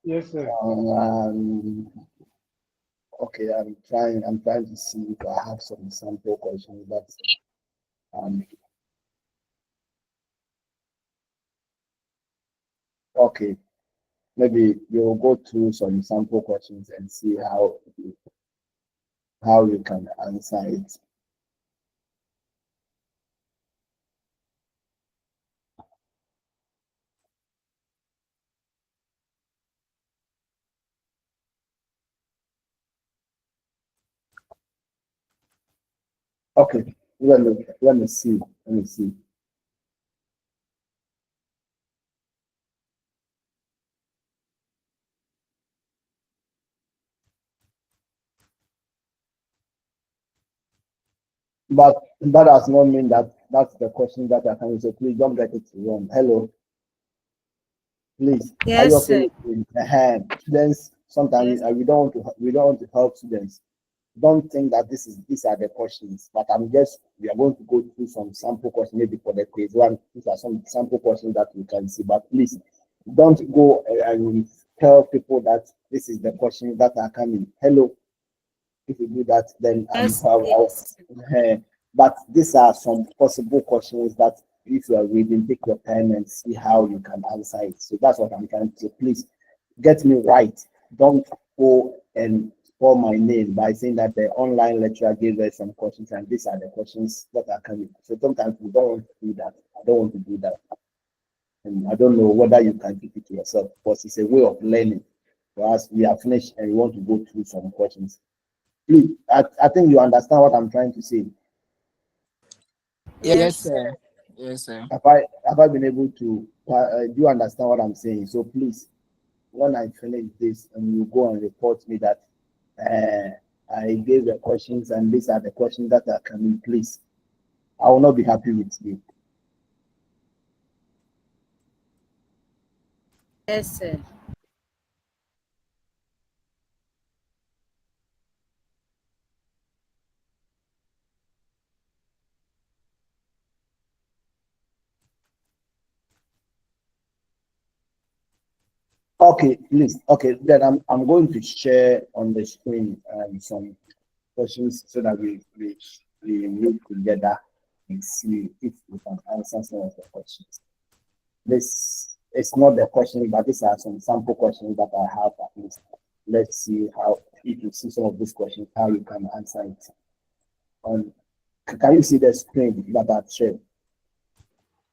Yes, sir. Okay, I'm trying to see if I have some sample questions that um okay, maybe you'll go through some sample questions and see how you can answer it. Okay, let me see. Let me see. But that does not mean that that's the question that I can say. Please don't get it wrong. Hello, please. Are you Yes, okay sir. with the hand? Students, sometimes Yes. we don't want to help students. Don't think that these are the questions, but we are going to go through some sample questions maybe for the quiz one. These are some sample questions that we can see, but please don't go and tell people that this is the question that are coming. Hello, if you do that, then Yes, please. but these are some possible questions that if you are reading, take your time and see how you can answer it. So that's what I'm trying to say. Please get me right. Don't go and spoil my name by saying that the online lecturer gave us some questions and these are the questions that are coming. So sometimes we don't want to do that. I don't want to do that. And I don't know whether you can keep it to yourself because it's a way of learning. For us, we are finished and we want to go through some questions. Please, I think you understand what I'm trying to say. Yes, Yes, sir. sir. Yes, sir. Have I been able to do you understand what I'm saying? So please, when I finish this and you go and report me that uh, I gave the questions and these are the questions that are coming, please, I will not be happy with you. Yes, sir. Okay, please. Okay, then I'm going to share on the screen some questions so that we look together and see if we can answer some of the questions. This is not the question, but these are some sample questions that I have at least. Let's see how, if you see some of these questions, how you can answer it. Um, can you see the screen that I've shared?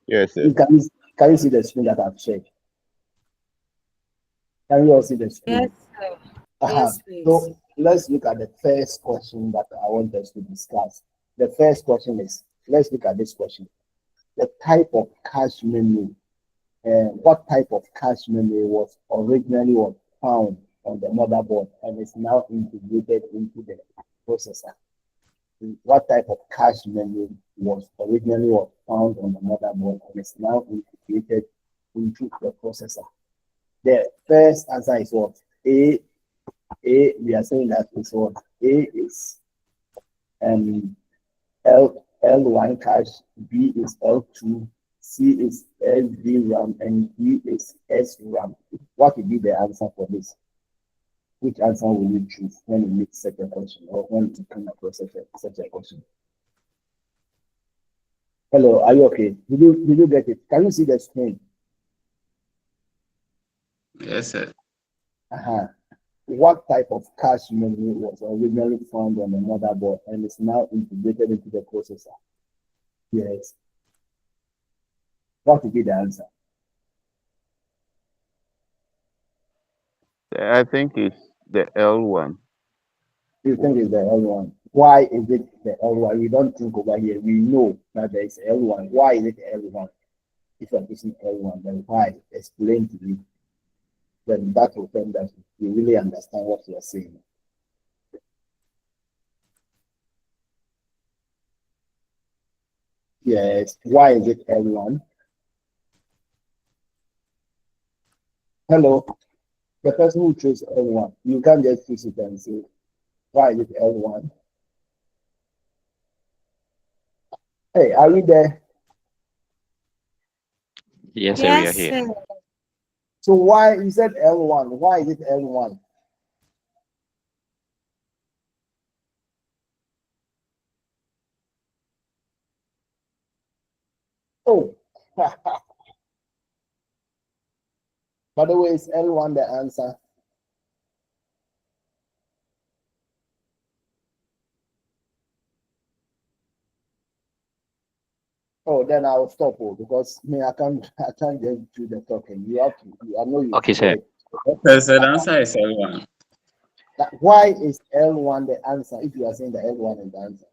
Yes, sir. Please, can you see the screen that I've shared? Can you all see the Yes, screen? sir. Uh-huh. Yes, please. So let's look at the first question that I want us to discuss. The first question is, let's look at this question. The type of cache memory, what type of cache memory was originally found on the motherboard and is now integrated into the processor? What type of cache memory was originally found on the motherboard and is now integrated into the processor? The first answer is what? We are saying that is what? A is um L1 cache, B is L2, C is SDRAM, and D is SRAM. What will be the answer for this? Which answer will you choose when you meet such a question or when you come across such a question? Hello, are you okay? Did you get it? Can you see the screen? Yes, sir. Uh-huh. What type of cache memory was originally found on the motherboard and is now integrated into the processor? Yes. What would be the answer? I think it's the L1. You think it's the L1. Why is it the L1? We don't think over here. We know that there is L1. Why is it L1? If you're using L1, then why? Explain to me. Then that will tell that you really understand what you're saying. Yes. Why is it L1? Hello. The person who chose L1, you can't just choose it and say, why is it L1? Hey, are we there? Yes, sir, we are Yes, here. sir. So why you said L1? Why is it L1? Oh, by the way, is L1 the answer? Oh, then I'll stop because I can't just do the talking. You have to. I know you. Okay, sir. Yes, sir. The answer is L1. Why is L1 the answer? If you are saying the L1 is the answer.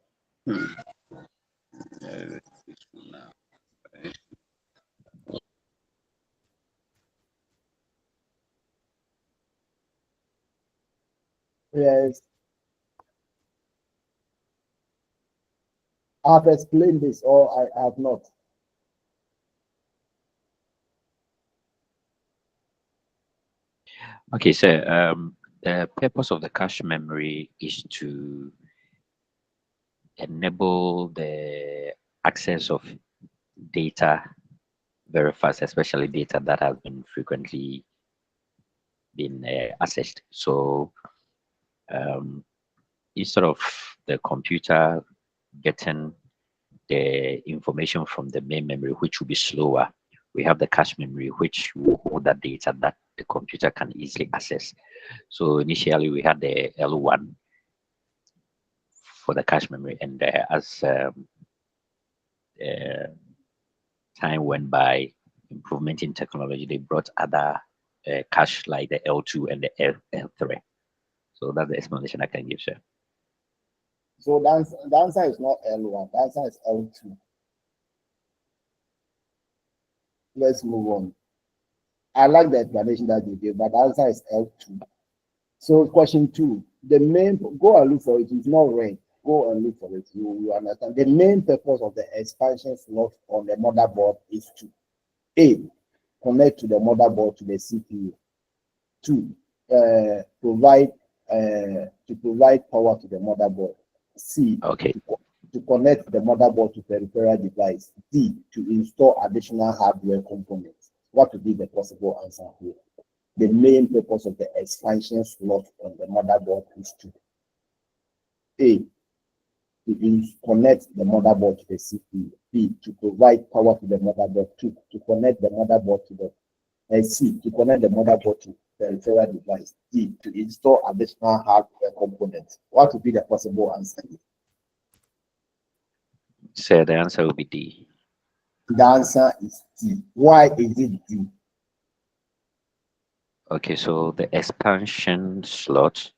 Yes, I've explained this, or I have not. Okay, sir. The purpose of the cache memory is to enable the access of data very fast, especially data that has been frequently been accessed. So instead of the computer getting the information from the main memory, which will be slower, we have the cache memory, which will hold that data that the computer can easily access. So initially we had the L1 for the cache memory, and as time went by, improvement in technology, they brought other cache like the L2 and the L3. So that's the explanation I can give, sir. So the answer is not L1. The answer is L2. Let's move on. I like the explanation that you gave, but the answer is L2. So question 2, the main, go and look for it. It's not rain. Go and look for it. You understand. The main purpose of the expansion slot on the motherboard is to A, connect to the motherboard to the CPU. 2, provide power to the motherboard. C, Okay. to connect the motherboard to peripheral device. D, to install additional hardware components. What would be the possible answer here? The main purpose of the expansion slot on the motherboard is to A, to connect the motherboard to the CPU. B, to provide power to the motherboard. 2, to connect the motherboard to the C, to connect the motherboard to peripheral device. D, to install additional hardware components. What would be the possible answer? So the answer will be D. The answer is D. Why is it D? Okay, so the expansion slot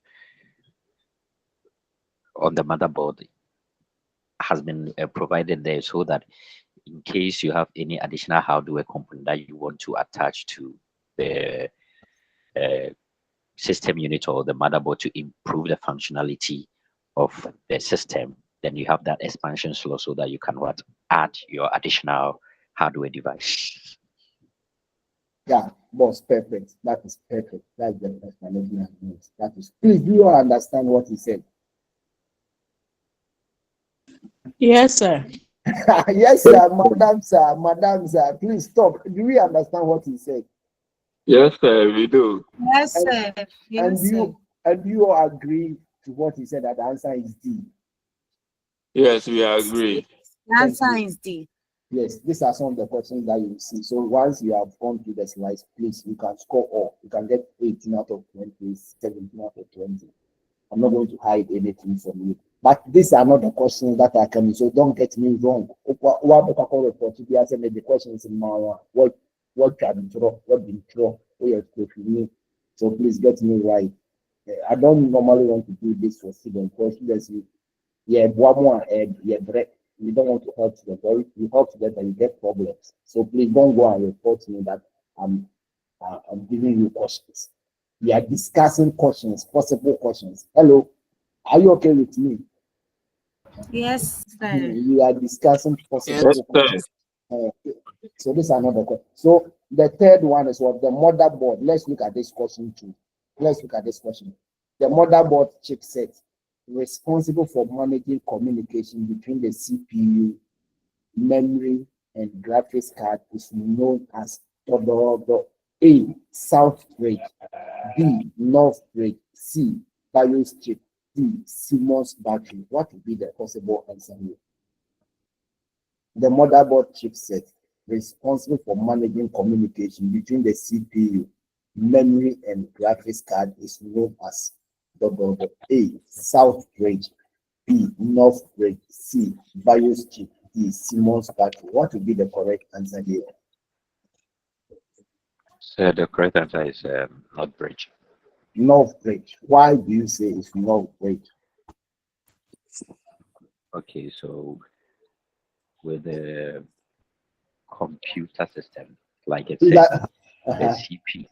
on the motherboard has been provided there so that in case you have any additional hardware component that you want to attach to the system unit or the motherboard to improve the functionality of the system, then you have that expansion slot so that you can add your additional hardware device. Yeah, boss, perfect. That is perfect. That's the explanation I need. That is. Please, do you all understand what he said? Yes, sir. Yes, sir, madam, sir. Please stop. Do we understand what he said? Yes, sir, we do. Yes, sir. Yes, sir. And you all agree to what he said that the answer is D? Yes, we agree. The answer is D. Yes, these are some of the questions that you see. So once you have gone through the slides, please, you can score all. You can get 18 out of 20, 17 out of 20. I'm not going to hide anything from you. But these are not the questions that are coming, so don't get me wrong. The questions in my what can draw, what did draw, so please get me right. I don't normally want to do this for students. For students, one more and break. You don't want to hurt them, or if you hurt them, then you get problems. So please don't go and report me that I'm giving you questions. We are discussing questions, possible questions. Hello, are you okay with me? Yes, sir. We are discussing possible Yes, sir. questions. So this is another question. So the third one is what the motherboard. Let's look at this question too. Let's look at this question. The motherboard chipset responsible for managing communication between the CPU, memory, and graphics card is known as A. South Bridge. B. North Bridge. C. Bios chip. D. Siemens battery. What would be the possible answer here? The motherboard chipset responsible for managing communication between the CPU, memory, and graphics card is known as A. South Bridge. B. North Bridge. C. Bios chip. D. Siemens battery. What would be the correct answer here? So the correct answer is not bridge. North Bridge. Why do you say it's North Bridge? Okay, so with the computer system, like it said, That, the CPU,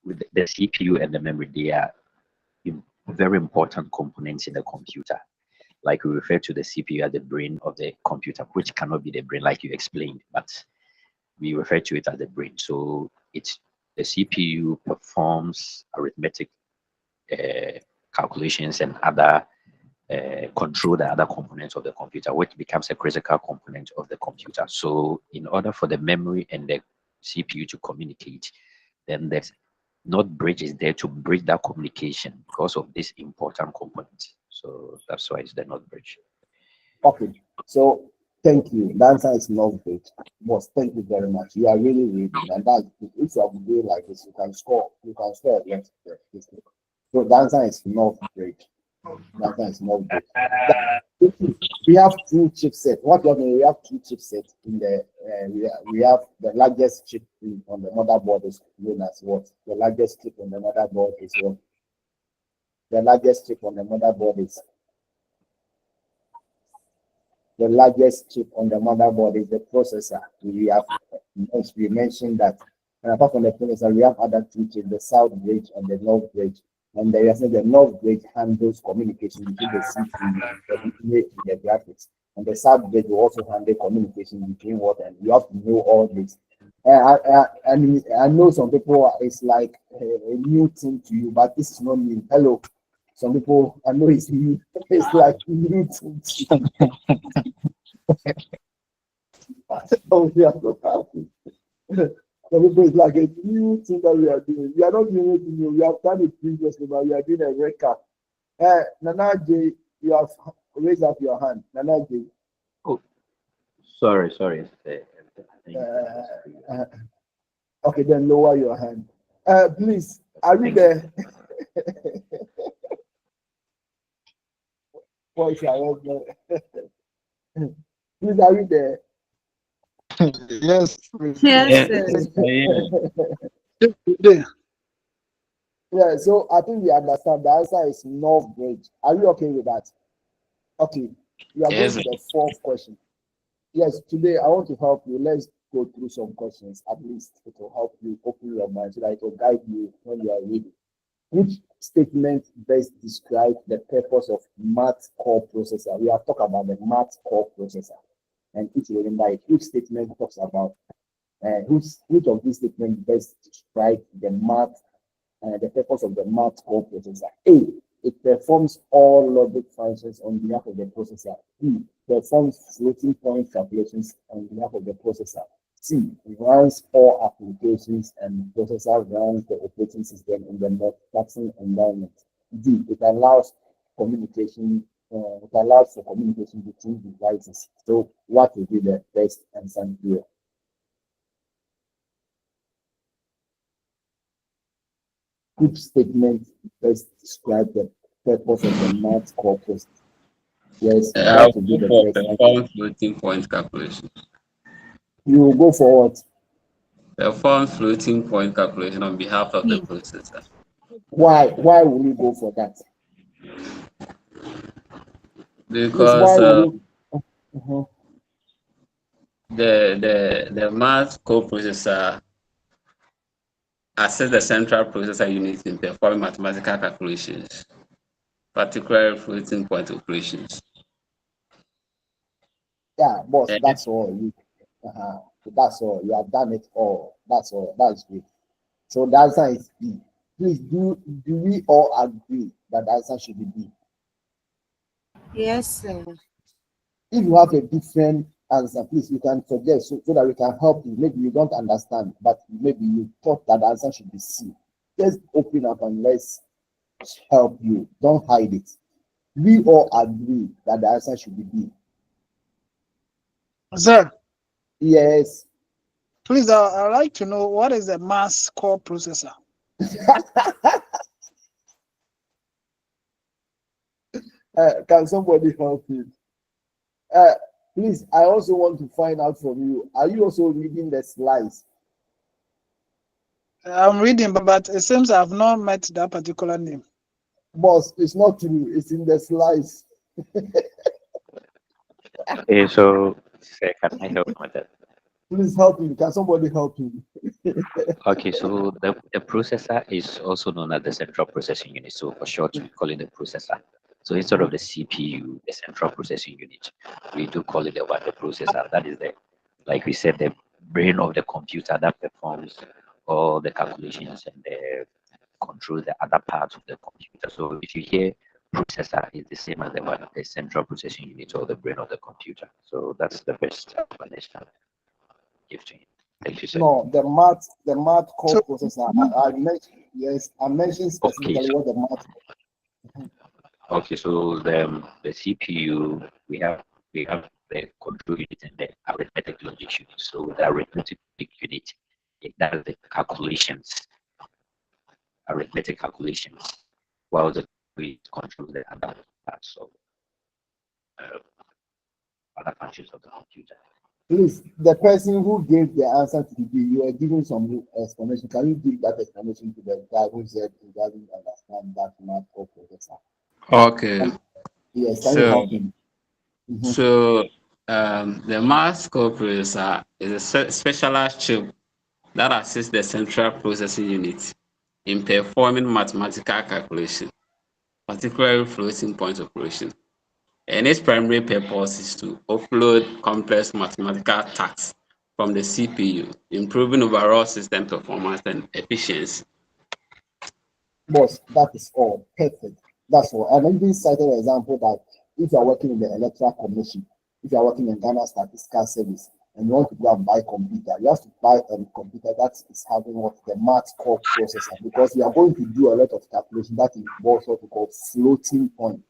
with the CPU and the memory, they are very important components in the computer. Like we refer to the CPU as the brain of the computer, which cannot be the brain, like you explained, but we refer to it as the brain. So it's the CPU performs arithmetic calculations and other control the other components of the computer, which becomes a critical component of the computer. So in order for the memory and the CPU to communicate, then there's not bridge is there to bridge that communication because of this important component. So that's why it's the not bridge. okay, so thank you. The answer is North Bridge. Boss, thank you very much. You are really reading, and that if you are doing like this, you can score. You can score against this. So the answer is North Bridge. The answer is North Bridge. We have two chipsets. What we mean? We have two chipsets in the. We have the largest chip on the motherboard is known as what? The largest chip on the motherboard is what? The largest chip on the motherboard is. The largest chip on the motherboard is the processor. We mentioned that. And apart from the processor, we have other two chips: the South Bridge and the North Bridge. And the North Bridge handles communication between the CPU and the graphics. And the South Bridge will also handle communication between what, and you have to know all this. I know some people, it's like a new thing to you, but this is not new. Hello. Some people, I know it's new. It's like new thing to you. Oh, yeah, so happy. Some people, it's like a new thing that we are doing. We are not doing anything new. We have done it previously, but we are doing a recap. Nana J, you have raised up your hand. Nana J. Oh, sorry. Okay, then lower your hand. Please, are you there? Voice, please, are you there? Yes. Yes, sir. Yeah, so I think we understand the answer is North Bridge. Are you okay with that? Okay, we are going to the fourth question. Yes, today I want to help you. Let's go through some questions. At least it will help you open your mind so that it will guide you when you are reading. Which statement best describes the purpose of math core processor? We have talked about the math core processor, and each remember it. Which statement talks about which of these statements best describe the purpose of the math core processor? A. It performs all logic functions on behalf of the processor. B. Performs floating point calculations on behalf of the processor. C. Runs all applications and the processor runs the operating system in the most taxing environment. D. It allows communication. It allows for communication between devices. So, what will be the best answer here? Which statement best describe the purpose of the math core processor? Yes, that will be the best perform floating point calculation. You will go for what? Perform floating point calculation on behalf of the processor. Why will you go for that? Because the math coprocessor assists the central processor unit in performing mathematical calculations, particularly floating point operations. Yeah, boss, that's all. That's all. You have done it all. That's all. That's great. So the answer is B. Please, do we all agree that the answer should be B? Yes, sir. If you have a different answer, please, you can suggest so that we can help you. Maybe you don't understand, but maybe you thought that the answer should be C. Just open up and let's help you. Don't hide it. We all agree that the answer should be B. Sir, Yes. please, I'd like to know what is the mass core processor? Can somebody help me? Please, I also want to find out from you. Are you also reading the slides? I'm reading, but it seems I've not met that particular name. Boss, it's not true. It's in the slides. Okay, so sir, can I help with that? Please help me. Can somebody help me? Okay, so the processor is also known as the central processing unit. So for short, we call it the processor. So instead of the CPU, the central processing unit, we do call it the processor. That is the, like we said, the brain of the computer that performs all the calculations and the controls the other parts of the computer. So if you hear processor, it's the same as the central processing unit or the brain of the computer. So that's the best explanation I give to you. Thank you, sir. No, the math core So- processor. I mentioned, yes, I mentioned specifically so- what the math. Okay, so the CPU, we have the control unit and the arithmetic logic unit. So the arithmetic unit, it does the calculations, arithmetic calculations, while the we control the other parts of uh, other functions of the computer. Please, the person who gave the answer to the B, you are giving some explanation. Can you give that explanation to the guy who said he doesn't understand that math core processor? Okay. Yes, can you So, help him? so the mass core processor is a specialized chip that assists the central processing unit in performing mathematical calculation, particularly floating point operation. And its primary purpose is to offload complex mathematical tasks from the CPU, improving overall system performance and efficiency. Boss, that is all. Perfect. That's all. And even cited an example that if you are working in the Electoral Commission, if you are working in Ghana Statistical Service, and you want to go and buy a computer, you have to buy a computer that is having what the math core processor, because you are going to do a lot of calculation that involves what we call floating point.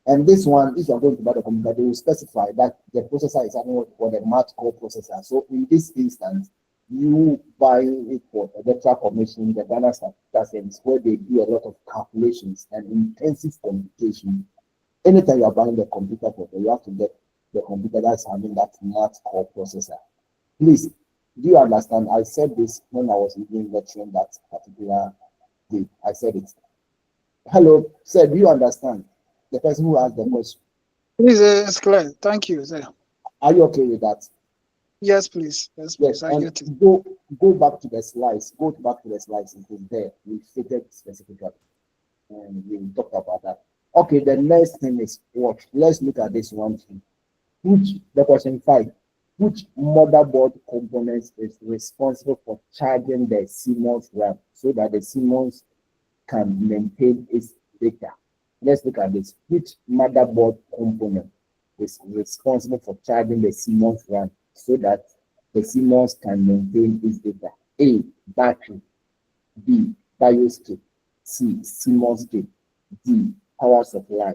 And this one, if you are going to buy the computer, they will specify that the processor is having what we call the math core processor. So in this instance, you buying it for electoral commission, the Ghana Statistical Service, where they do a lot of calculations and intensive computation. Anytime you are buying the computer for them, you have to get the computer that's having that math core processor. Please, do you understand? I said this when I was even lecturing that particular day. I said it. Hello, sir, do you understand? The person who asked the question. Please, it's clear. Thank you, sir. Are you okay with that? Yes, please. Yes, Yes, please. I and get it. go back to the slides. Go back to the slides. It is there. We stated specifically, and we talked about that. Okay, the next thing is what? Let's look at this one thing. The question 5. Which motherboard component is responsible for charging the CMOS RAM so that the CMOS can maintain its data? Let's look at this. Which motherboard component is responsible for charging the CMOS RAM so that the CMOS can maintain its data? A, battery. B, BIOS chip. C, CMOS chip. D, power supply.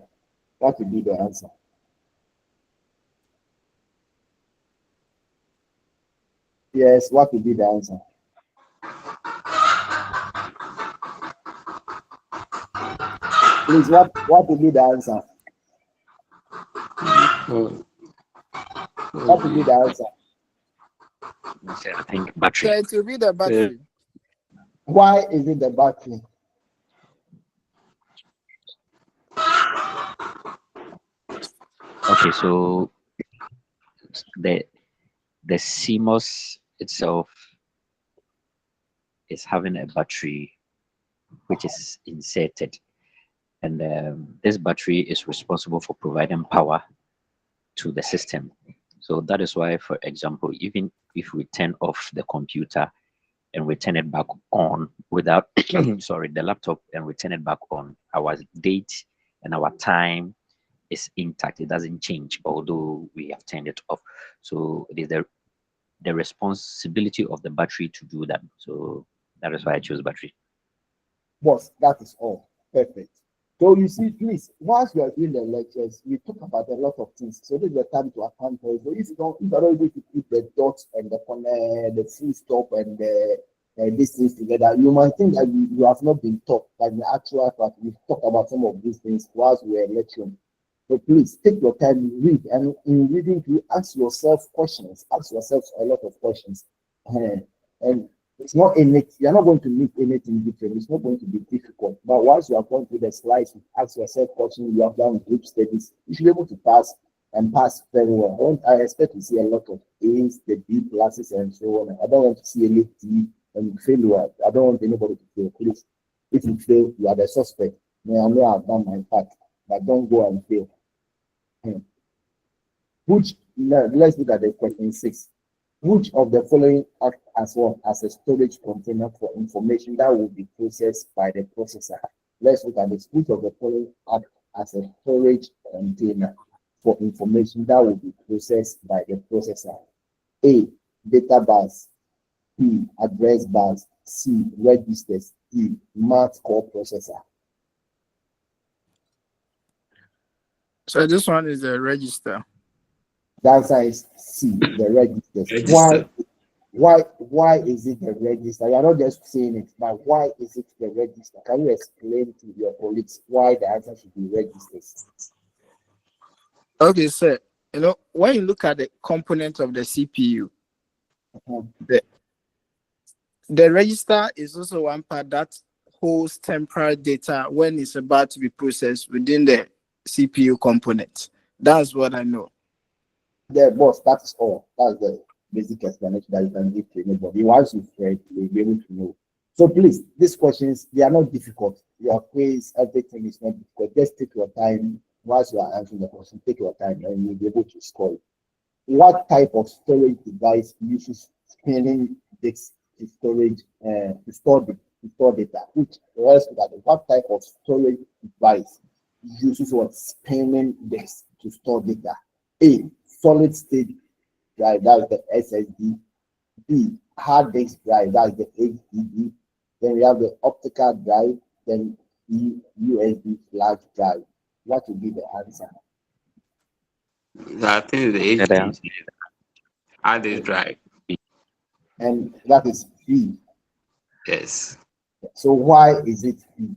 What would be the answer? Yes, what would be the answer? Please, what would be the answer? What would be the answer? I think battery. So it will be the battery. Why is it the battery? Okay, so the CMOS itself is having a battery which is inserted, and this battery is responsible for providing power to the system. So that is why, for example, even if we turn off the computer and we turn it back on without sorry, the laptop, and we turn it back on, our date and our time is intact. It doesn't change, although we have turned it off. So it is the responsibility of the battery to do that. So that is why I chose battery. Boss, that is all. Perfect. So you see, please, whilst you are doing the lectures, we talk about a lot of things. So this is the time to account for it. So if you don't, if you're not able to put the dots and the corner, the full stop and the these things together, you might think that you have not been taught. But in the actual fact, we talk about some of these things whilst we are lecturing. So please take your time, read, and in reading, you ask yourself questions. Ask yourself a lot of questions, and it's not innate. You're not going to meet anything different. It's not going to be difficult. But once you are going through the slides, you ask yourself questions. You have done group studies. You should be able to pass and pass very well. I expect to see a lot of A's, the B pluses, and so on. I don't want to see any D and failure. I don't want anybody to fail. Please, if you fail, you are the suspect. I know I've done my part, but don't go and fail. Which, let's look at the question 6. Which of the following act as well as a storage container for information that will be processed by the processor? Let's look at this. Which of the following act as a storage container for information that will be processed by the processor? A. Data bus. B. Address bus. C. Registers. D. Math core processor. So this one is the register. The answer is C, the registers. Register. Why is it the register? You're not just saying it, but why is it the register? Can you explain to your colleagues why the answer should be registers? Okay, sir. You know, when you look at the component of the CPU, the register is also one part that holds temporal data when it's about to be processed within the CPU component. That's what I know. The boss, that's all. That's the basic explanation that you can give to anybody. Once you've read, you'll be able to know. So please, these questions, they are not difficult. Your quiz, everything is not difficult. Just take your time. Once you are answering the question, take your time and you'll be able to score it. What type of storage device uses spinning disks to storage to store data? What type of storage device uses what spinning disks to store data? A. Solid state drive, that's the SSD. B. Hard disk drive, that's the HDD. Then we have the optical drive, then the USB flash drive. What will be the answer? I think the Yeah, the HD answer hard disk drive. And that is B. Yes. So why is it B?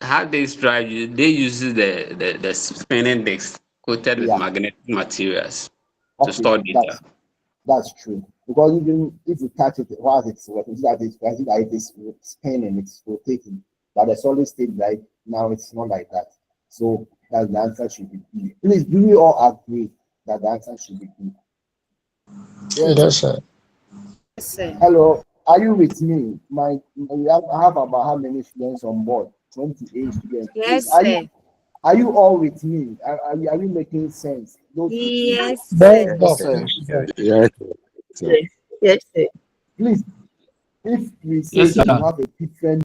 Hard disk drive, they use the spinning disk coated with Yeah. magnetic materials to Okay, store data. that's true. Because even if you touch it while it's working, that it is spinning, it's rotating. But the solid state drive, now it's not like that. So that the answer should be B. Please, do we all agree that the answer should be B? Yes, sir. Yes, sir. Hello, are you with me? I have about how many students on board? 28 students. Yes, Please, sir. are you all with me? Are you making sense? Those Yes, Very sir. Yes, sir. Yes, sir. Yes, sir. Please, if we say Yes, you sir. have a different,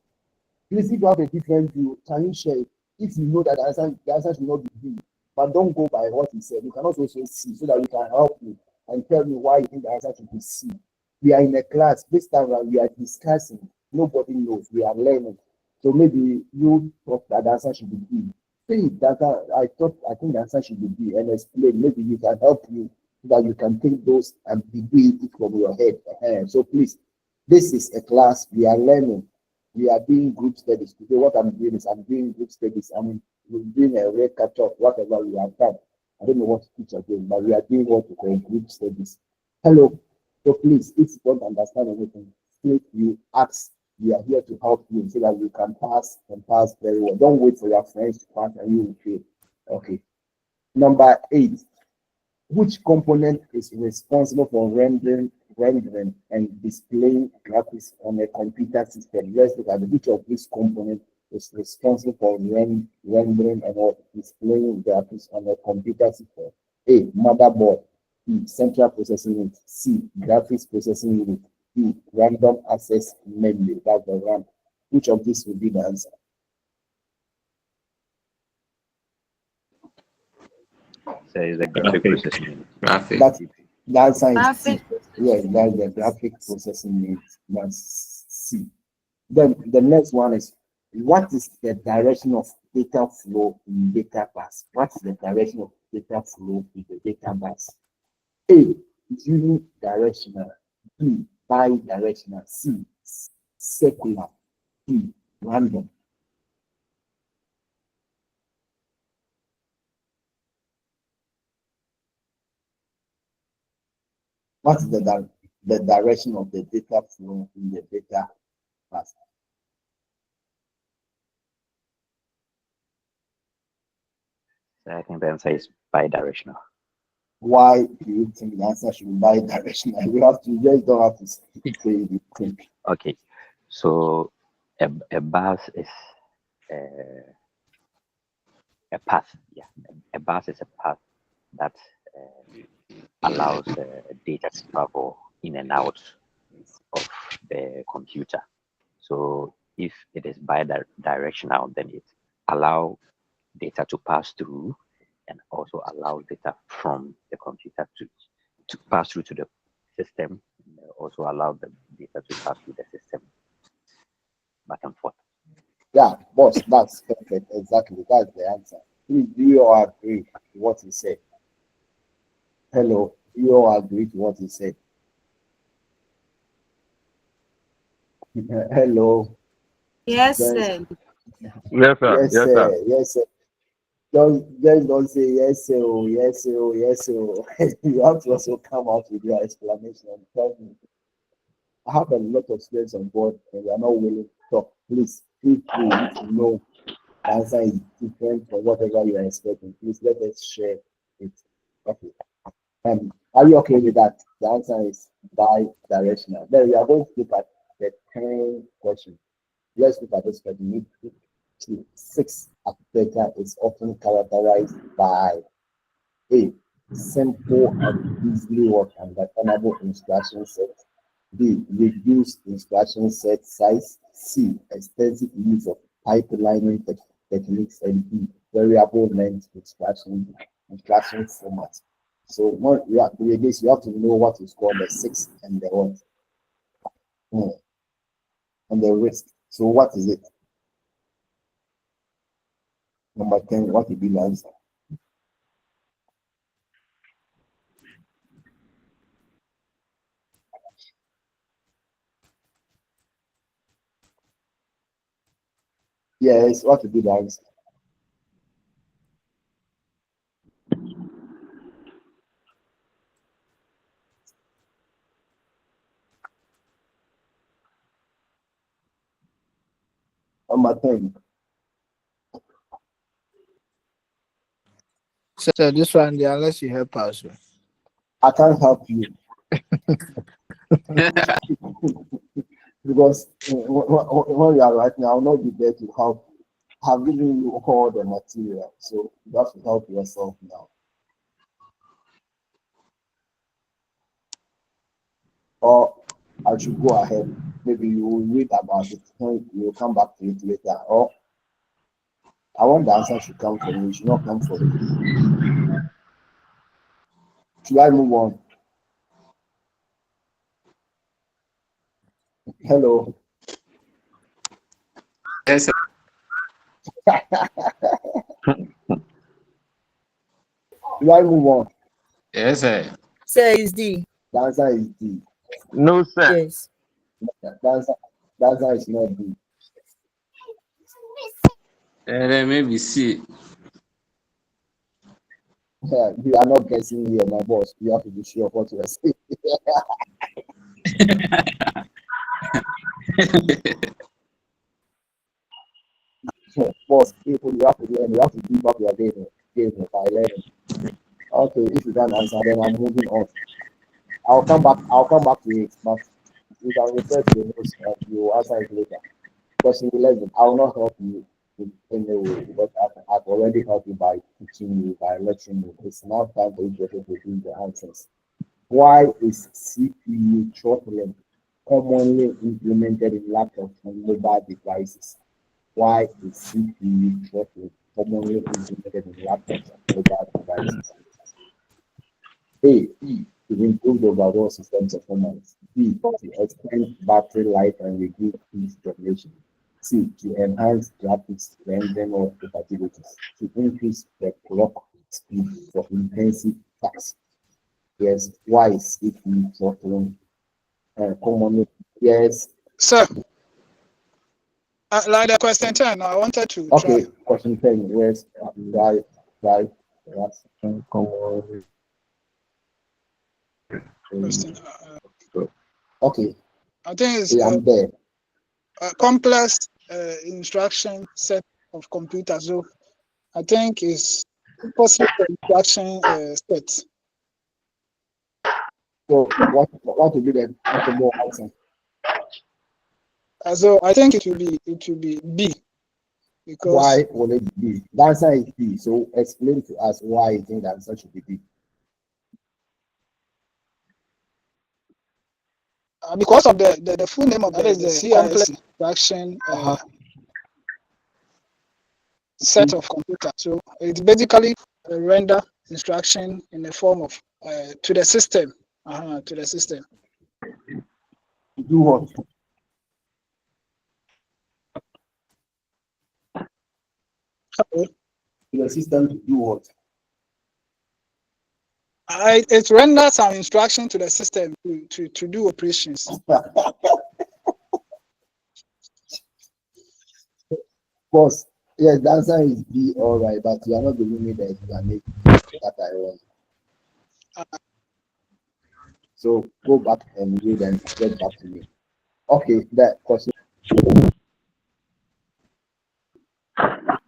please, if you have a different view, can you share it? If you know that the answer should not be B, but don't go by what he said. You can also say C so that we can help you and tell me why you think the answer should be C. We are in a class. This time around, we are discussing. Nobody knows. We are learning. So maybe you thought that the answer should be B. Say that I think the answer should be B and explain. Maybe we can help you so that you can take those and degree it from your head. So please, this is a class. We are learning. We are doing group studies. Today, what I'm doing is I'm doing group studies. We're doing a red catch up, whatever we have done. I don't know what to teach again, but we are doing what we call group studies. Hello. So please, if you don't understand anything, please you ask. We are here to help you so that you can pass and pass very well. Don't wait for your friends to pass and you will fail. Okay. Number 8. Which component is responsible for rendering and displaying graphics on a computer system? Let's look at which of these components is responsible for rendering and displaying graphics on a computer system. A. Motherboard. B. Central processing unit. C. Graphics processing unit. D. Random access memory. That's the RAM. Which of these will be the answer? It's a graphic processing unit. Graphic. The answer is Graphic. C. Yeah, that's the graphic processing unit. That's C. Then the next one is, what is the direction of data flow in data bus? What is the direction of data flow in the data bus? A, unidirectional. B, bidirectional. C, circular. D, random. What is the direction of the data flow in the data bus? I think the answer is bidirectional. Why do you think the answer should be bidirectional? You just don't have to say you think. Okay, so a bus is a path. Yeah, a bus is a path that allows data to travel in and out of the computer. So if it is bidirectional, then it allows data to pass through and also allows data from the computer to pass through to the system, and also allow the data to pass through the system back and forth. Yeah, boss, that's perfect. Exactly, that's the answer. Please, do you all agree to what he said? Hello, do you all agree to what he said? Hello. Yes, Yes, sir. Yes, sir. yes, Yes, sir. sir. Yes, sir. Just don't say yes, sir. Oh, yes, sir. Oh, yes, sir. Oh. You have to also come out with your explanation and tell me. I have a lot of students on board and they are not willing to talk. Please, feel free if you know the answer is different from whatever you are expecting. Please let us share it. Okay. Are you okay with that? The answer is bi-directional. Then we are going to look at the 10 question. Let's look at this question. 6 architecture is often characterized by A, simple and easily work understandable instruction set. B, reduced instruction set size. C, extensive use of pipelining techniques. And D, variable length instruction format. So what you have to do this, you have to know what is called the 6 and the what and the risk. So what is it? Number 10, what will be the answer? Yes, what will be the answer? Number 10. So this one, unless you help us. I can't help you because when you are right now, I'll not be there to help. I've given you all the material, so you have to help yourself now. Or I should go ahead. Maybe you will read about it. You will come back to it later. Or I want the answer should come from you. It should not come from me. Should I move on? Hello. Yes, sir. Should I move on? Yes, sir. Say is D. The answer is D. No, sir. Yes. The answer is not D. Then maybe C. Yeah, you are not guessing here, my boss. You have to be sure of what you are saying. Boss, people, you have to learn. You have to give up your game by learning. Okay, if you can't answer, then I'm moving on. I'll come back. I'll come back to it, but you can refer to the notes and you will answer it later. Question 11. I will not help you in any way because I've already helped you by teaching you, by lecturing you. It's now time for you to do the answers. Why is CPU throttling commonly implemented in laptops and mobile devices? Why is CPU throttling commonly implemented in laptops and mobile devices? A, to improve the overall system performance. B, to extend battery life and reduce heat generation. C, to enhance graphics rendering or capabilities. To increase the clock speed for intensive tasks. Yes, why is CPU throttling commonly? Yes. Sir, like the question 10, I wanted to Okay, try. question 10. Yes, right. Yes. Question. Okay, I think it's I'm there. a complex instruction set of computers. So I think it's possible instruction set. So what will be the possible answer? So I think it will be B, because Why will it be? The answer is B. So explain to us why you think the answer should be B. Because of the full name of that is the complex instruction set of computers. So it's basically a render instruction in the form of to the system. To the system. To do what? Okay. To the system to do what? It renders some instruction to the system to do operations. Boss, yes, the answer is B, all right, but you are not giving me the explanation that I want. So go back and read and get back to me. Okay, that question.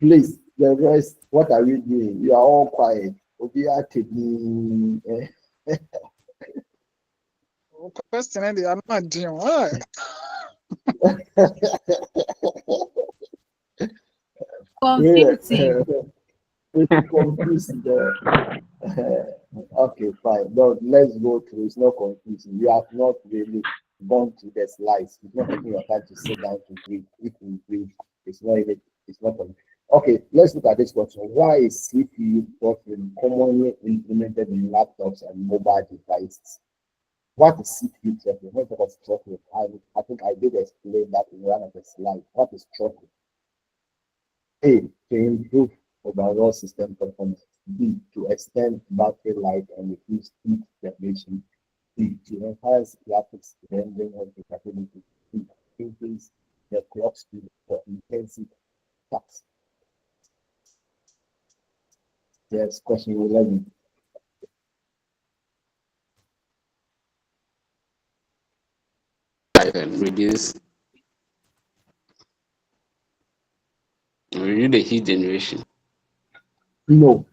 Please, the rest, what are you doing? You are all quiet. Obi are taking. Question I'm not doing what? Confusing. It's confusing. Okay, fine. No, let's go through. It's not confusing. You have not really gone to the slides. It's not taking your time to sit down to read. If you read, it's not even. It's not. Okay, let's look at this question. Why is CPU throttling commonly implemented in laptops and mobile devices? What is CPU throttling? What is throttling? I think I did explain that in one of the slides. What is throttling? A, to improve overall system performance. B, to extend battery life and reduce heat generation. C, to enhance graphics rendering and capability. C, increase the clock speed for intensive tasks. Yes, question 11. Reduce the heat generation. No,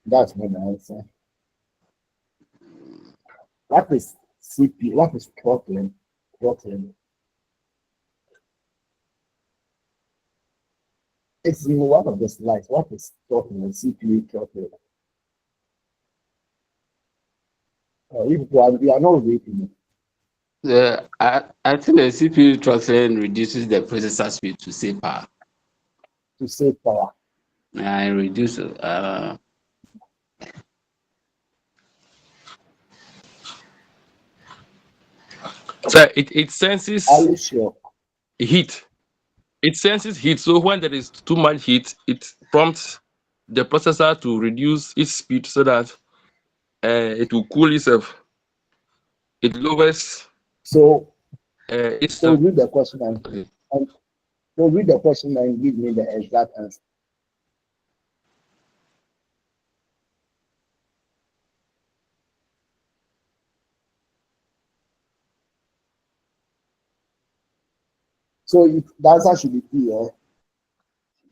that's not the answer. What is CPU? What is throttling? Throttling. It's in one of the slides. What is throttling? CPU throttling. If you are not reading it. I think the CPU throttling reduces the processor speed to save power. To save power. And reduce So it senses Are you sure? heat. It senses heat. So when there is too much heat, it prompts the processor to reduce its speed so that it will cool itself. It lowers So its. so read the question and so read the question and give me the exact answer. So the answer should be B, eh?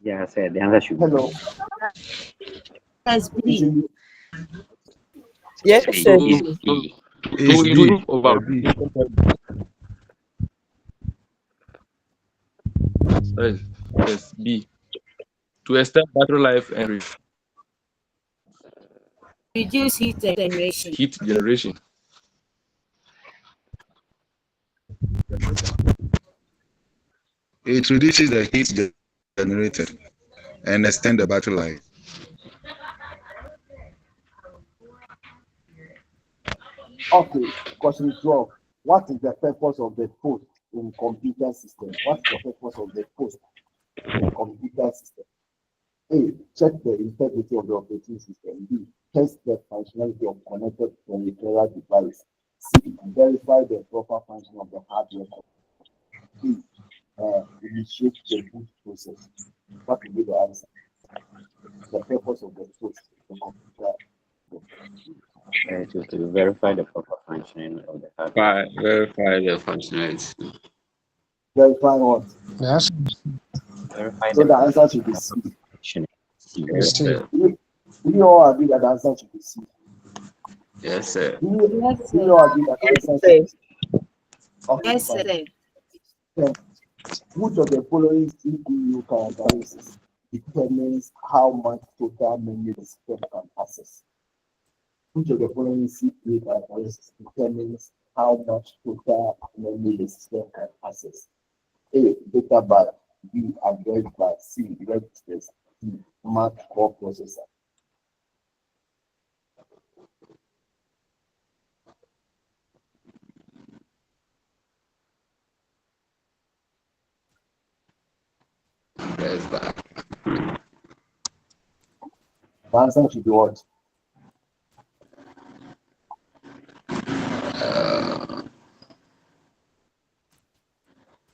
Yeah, I said the answer should be Hello. Yes, B. Yes, B. sir. To improve over. Yes, B. To extend battery life and Reduce heat generation. heat generation. It reduces the heat generated and extend the battery life. Okay, question 12. What is the purpose of the post in computer system? What's the purpose of the post in computer system? A. Check the integrity of the operating system. B. Test the functionality of connected peripheral device. C. Verify the proper function of the hardware. D. Initiate the boot process. What will be the answer? The purpose of the post in computer. To verify the proper functioning of the hardware. Verify the functionality. Verify what? Yes. Verify So the the answer should be C. functioning. Yes, sir. We all agree that the answer should be C. Yes, sir. We all agree that the answer should be C. Okay, Yes, fine. sir. Then, which of the following CPU characteristics determines how much total memory the system can access? Which of the following CPU characteristics determines how much total memory the system can access? A. Data byte. B. Address byte. C. Registers. D. Math core processor. Yes, sir. The answer should be what?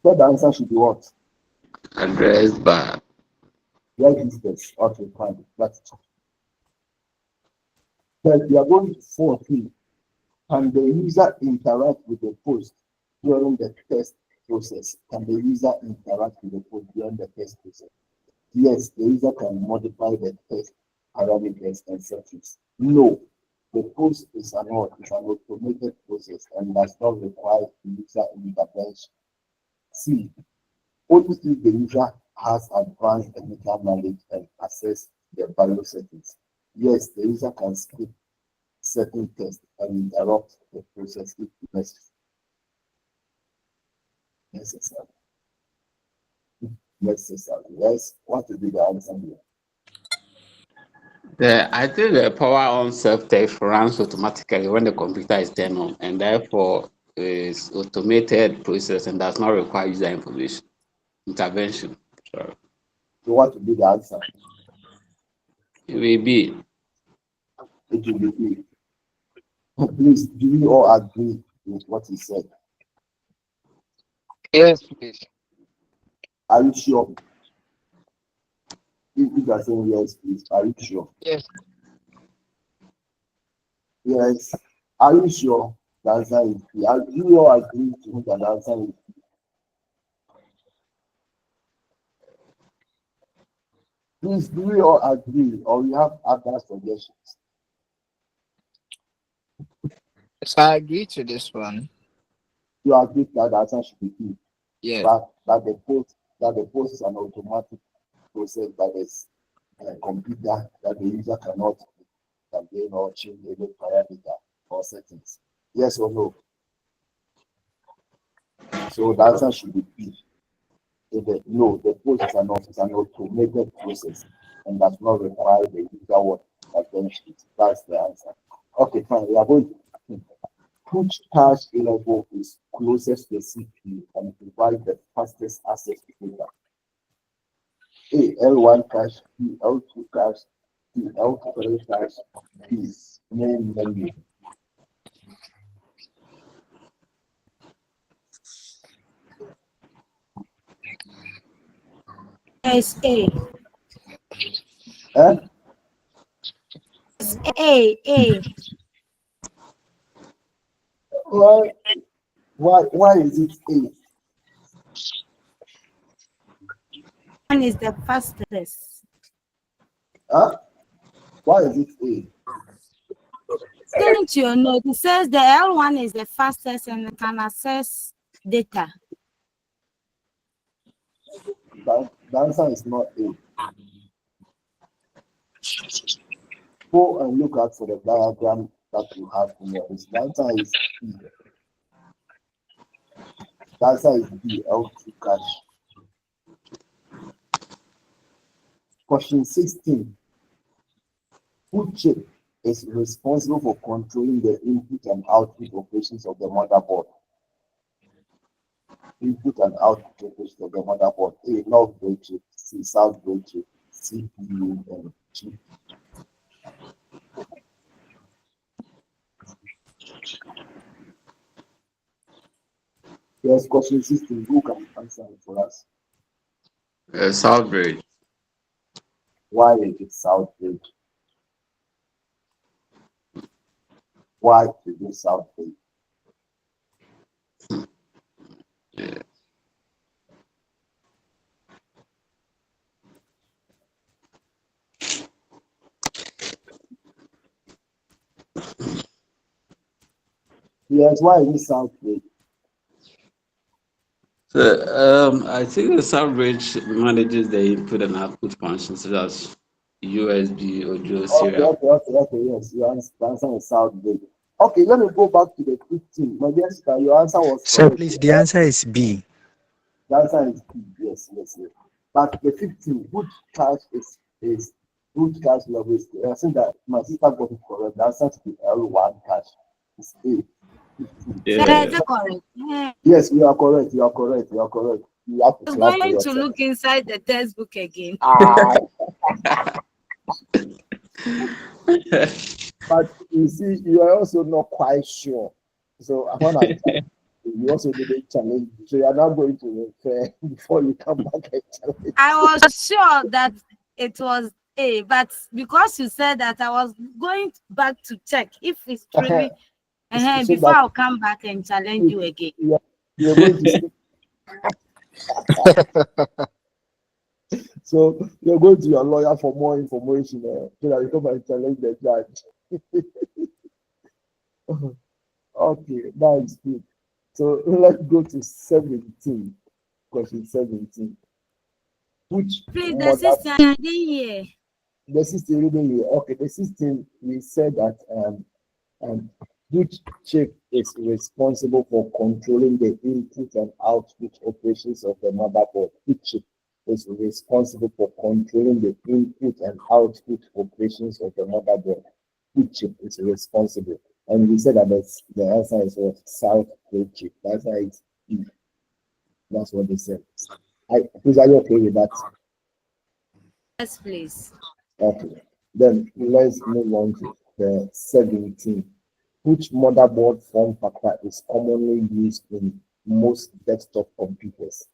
So the answer should be what? Address bar. Registers. Okay, fine. That's it. But we are going for 3. Can the user interact with the post during the test process? Can the user interact with the post during the test process? Yes, the user can modify the test parameters and settings. No, the post is an automated process and does not require user intervention. C. Only if the user has advanced technical knowledge and access the value settings. Yes, the user can skip certain tests and interrupt the process if necessary. Yes, what will be the answer here? I think the power on self-test runs automatically when the computer is turned on, and therefore is automated process and does not require user information intervention. Sorry. So what will be the answer? It will be. It will be B. Please, do we all agree with what he said? Yes, please. Are you sure? If you are saying yes, please, are you sure? Yes. Yes. Are you sure? The answer is B. Do you all agree to that the answer is B? Please, do we all agree or we have other suggestions? So I agree to this one. You agree that the answer should be B. Yeah. That the post is an automatic process that is computer that the user cannot again or change any parameter or settings. Yes or no? So the answer should be B. No, the post is an automated process and does not require the user what attention. That's the answer. Okay, fine. We are going to which cache level is closest to the CPU and provide the fastest access to data. A. L1 cache, B. L2 cache, C. L3 cache, D. Main memory. Yes, A. Huh? Yes, A. Why is it A? One is the fastest. Huh? Why is it A? According to your note, it says the L1 is the fastest and it can access data. The answer is not A. Go and look at for the diagram that you have in your list. The answer is B. The answer is B, L2 cache. Question 16. Food chip is responsible for controlling the input and output operations of the motherboard? Input and output operations of the motherboard. A, north bridge, C, south bridge, CPU, and chip. Yes, question 16. Who can answer it for us? South Bridge. Why is it south bridge? Why is it south bridge? Yeah. Yes, why is it south bridge? So I think the South Bridge manages the input and output functions such as USB, audio, serial. Okay, yes, your answer is south bridge. Okay, let me go back to the 15. My dear sister, your answer was Sir, correct. please, the answer is B. The answer is B. Yes. But the 15, which cash is which cash level is? I think that my sister got it correct. The answer to the L1 cash is A. 15. Yeah. Is it correct? Yeah. Yes, you are correct. You have to I was clap for going to yourself. look inside the textbook again. But you see, you are also not quite sure. So when I you also didn't challenge. So you are not going to refer before you come back and challenge. I was sure that it was A, but because you said that, I was going back to check if it's truly So before that I'll come back and challenge you again. you're going to see. So you're going to your lawyer for more information so that you come and challenge the judge. Okay, that is good. So let's go to 17. Question 17. Which Please, the mother, sister, I didn't hear. the system reading here? Okay, the system, we said that which chip is responsible for controlling the input and output operations of the motherboard? Which chip is responsible for controlling the input and output operations of the motherboard? Which chip is responsible? And we said that the answer is what? South Pole chip. The answer is E. That's what they said. Please, are you okay with that? Yes, please. Okay. Then let's move on to the 17. Which motherboard form factor is commonly used in most desktop computers?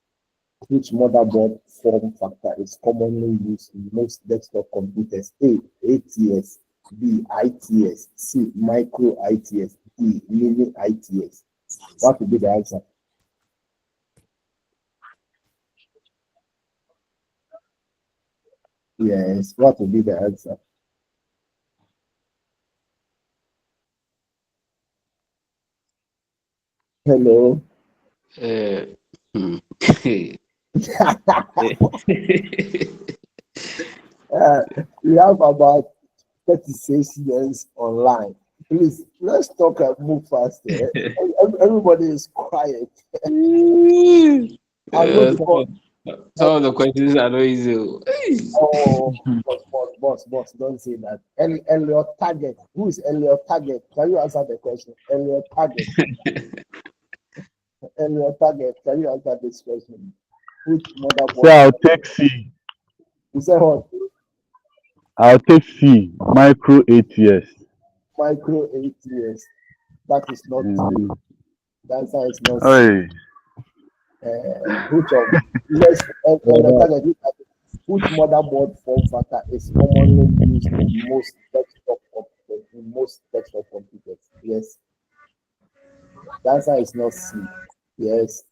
Which motherboard form factor is commonly used in most desktop computers? A, ATS, B, ITS, C, micro ITS, D, mini ITS. What would be the answer? Yes, what would be the answer? Hello. We have about 36 years online. Please, let's talk and move faster. Everybody is quiet. Some of the questions are not easy. Oh, boss, don't say that. Elliot Target. Who is Elliot Target? Can you answer the question? Elliot Target. Elliot Target. Can you answer this question? Which motherboard? So I'll take C. You say what? I'll take C. Micro ATS. Micro ATS. That is not true. The answer is not Hey. Which of which motherboard form factor is commonly used in most desktop computers? Yes. The answer is not C. Yes.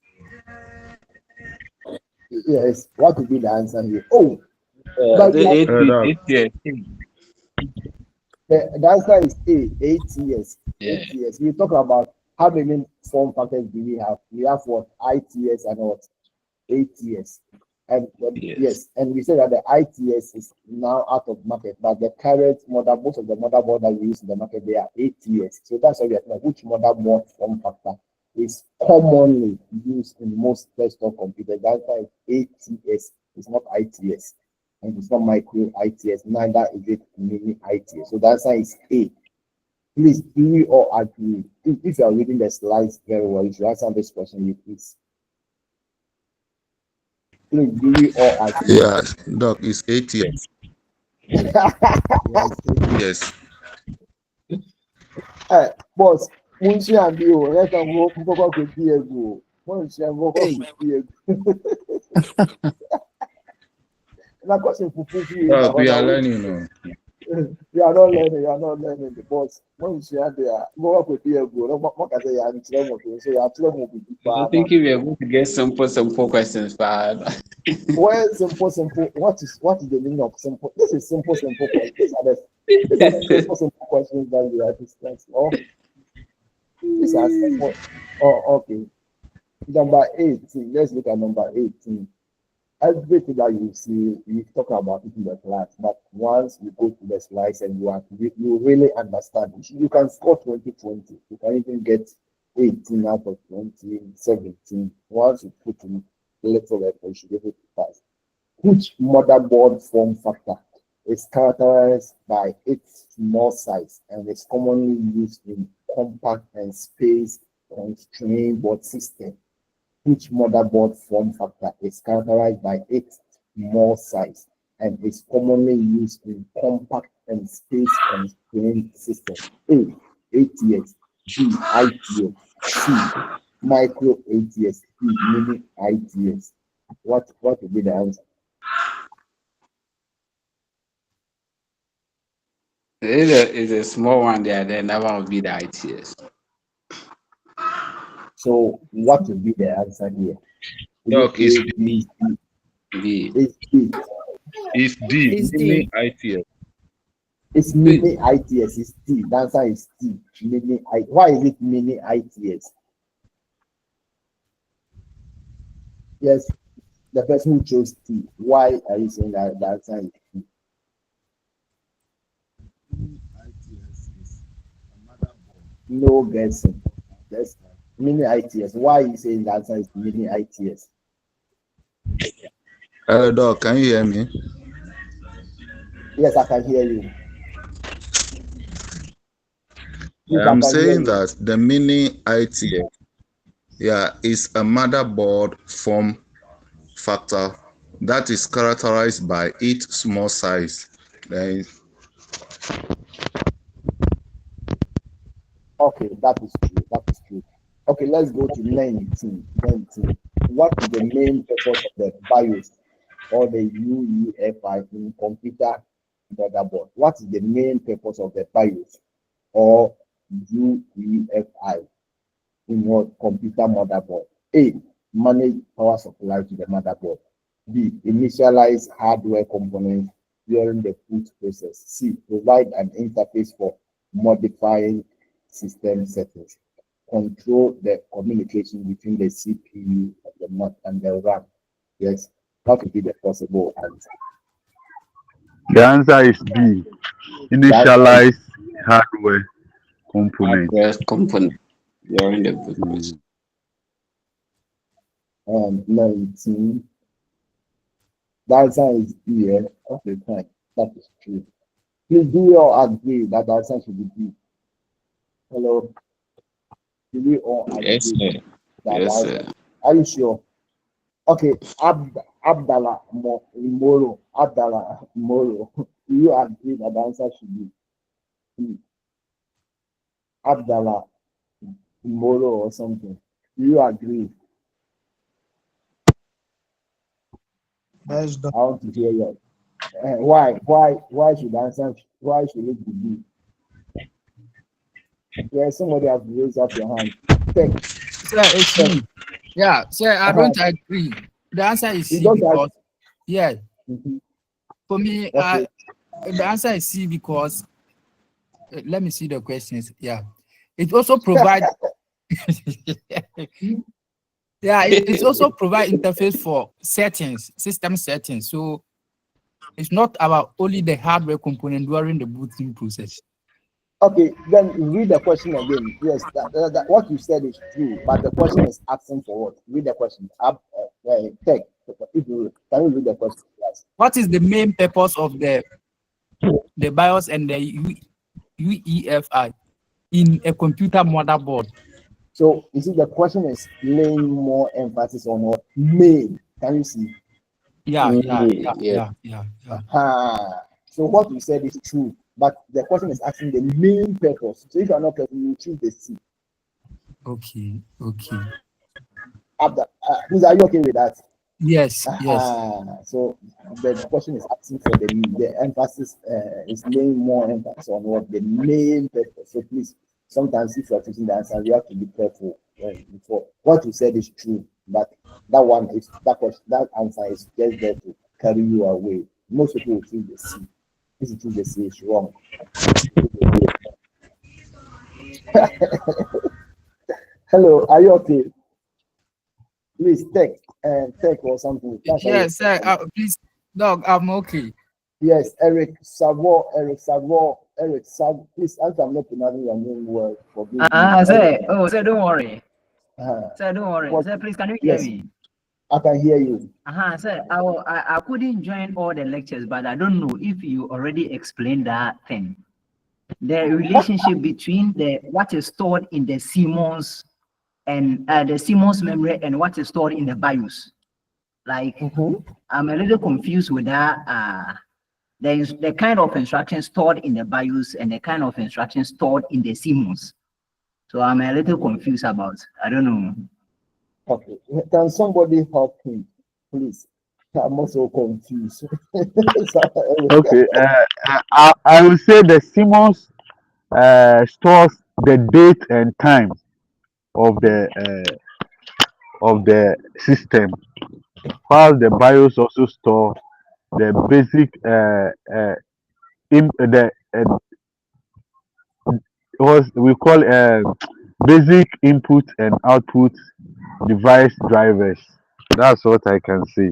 Yes. What would be the answer here? Oh, the answer is A. ATS. ATS. We talk about how many form factors do we have? We have what? ITS and what? ATS. And yes, and we say that the ITS is now out of market, but the current most of the motherboard that we use in the market, they are ATS. So that's why we are talking about which motherboard form factor is commonly used in most desktop computers. The answer is ATS. It's not ITS. and it's not micro ITS, neither is it mini ITS. So the answer is A. Please, do we all agree? If you are reading the slides very well, you should answer this question, please. Please, do we all agree? Yeah, Doc, it's 8 years. Yes. Boss, once you and you, let them walk over with Diego. Once you walk over with Diego. That question for Doc, we are learning, you know. You are not learning the boss. Once you are there, go up with Diego. What can I say? I'm trouble. So you are trouble with I think we are going to get simple questions, but well, simple. What is the meaning of simple? This is simple questions. These are the simple questions that we are discussing. Oh, these are simple. Oh, okay. Number 18. Let's look at number 18. Everything that you see, we talk about it in the class, but once you go to the slides and you really understand, you can score 20/20. You can even get 18 out of 20, 17. Once you put in little effort, you should be able to pass. Which motherboard form factor is characterized by its small size and is commonly used in compact and space-constrained board system? Which motherboard form factor is characterized by its small size and is commonly used in compact and space-constrained system? A. ATS. B. ITS. C. Micro ATS. D. Mini ITS. What would be the answer? it's a small one there, then that one will be the ITS. So what would be the answer here? Doc, it's B. B. It's B. It's D. It's Mini D. ITS. It's mini ITS. It's D. The answer is D. Mini I. Why is it mini ITS? Yes, the person who chose T. Why are you saying that the answer is T? No guessing. Yes. Mini ITS. Why are you saying the answer is mini ITS? Hello, Doc, can you hear me? Yes, I can hear you. Yes, I'm I can hear saying you. that the mini ITS, yeah, is a motherboard form factor that is characterized by its small size. Then Okay, that is true. That is true. Okay, let's go to 19. 19. What is the main purpose of the BIOS or the UEFI in computer motherboard? What is the main purpose of the BIOS or UEFI in your computer motherboard? A. Manage power supply to the motherboard. B. Initialize hardware components during the boot process. C. Provide an interface for modifying system settings. Control the communication between the CPU and the RAM. Yes, that would be the possible answer. The answer is B. Initialize hardware component. Hardware component during the boot process. 19. The answer is B. Okay, fine. That is true. Please do you all agree that the answer should be B? Hello. Do we all agree? Yes, sir. That Yes, answer? sir. Are you sure? Okay, Abdallah Moro. Abdallah Moro. Do you agree that the answer should be B? Abdallah Moro or something? Do you agree? That's the I want to hear you. Why should the answer? Why should it be B? Yeah, somebody has raised up your hand. Thank. Sir, it's me. Yeah, sir, I don't agree. The answer is You C don't because, yeah, Mhm. for me, Okay. the answer is C because, let me see the questions. Yeah, it also provides, yeah, it also provide interface for settings, system settings. So it's not about only the hardware component during the booting process. Okay, then read the question again. Yes, that what you said is true, but the question is asking for what? Read the question. Tech. If you can you read the question? what is the main purpose of the BIOS and the UEFI in a computer motherboard? So you see, the question is laying more emphasis on what main. Can you see? Yeah. So what you said is true, but the question is asking the main purpose. So if you are not careful, you choose the C. Okay. Please, are you okay with that? Yes. So the question is asking for the emphasis is laying more emphasis on what the main purpose. So please, sometimes if you are choosing the answer, you have to be careful before what you said is true, but that answer is just there to carry you away. Most people will choose the C. If you choose the C, it's wrong. Hello, are you okay? Please text or something. Yes, sir. Please, dog, I'm okay. Yes, Eric Savo. Please, as I'm not pronouncing your name well, forgive me. Sir, don't worry. Sir, don't worry. Sir, please, can you hear me? I can hear you. Sir, I couldn't join all the lectures, but I don't know if you already explained that thing. The relationship between what is stored in the CMOS and the CMOS memory and what is stored in the BIOS. Like, I'm a little confused with that. There is the kind of instructions stored in the BIOS and the kind of instructions stored in the CMOS. So I'm a little confused about. I don't know. Okay, can somebody help him, please? I'm also confused. Okay, I will say the CMOS stores the date and time of the system, while the BIOS also store the basic what we call basic input and output device drivers. That's what I can say.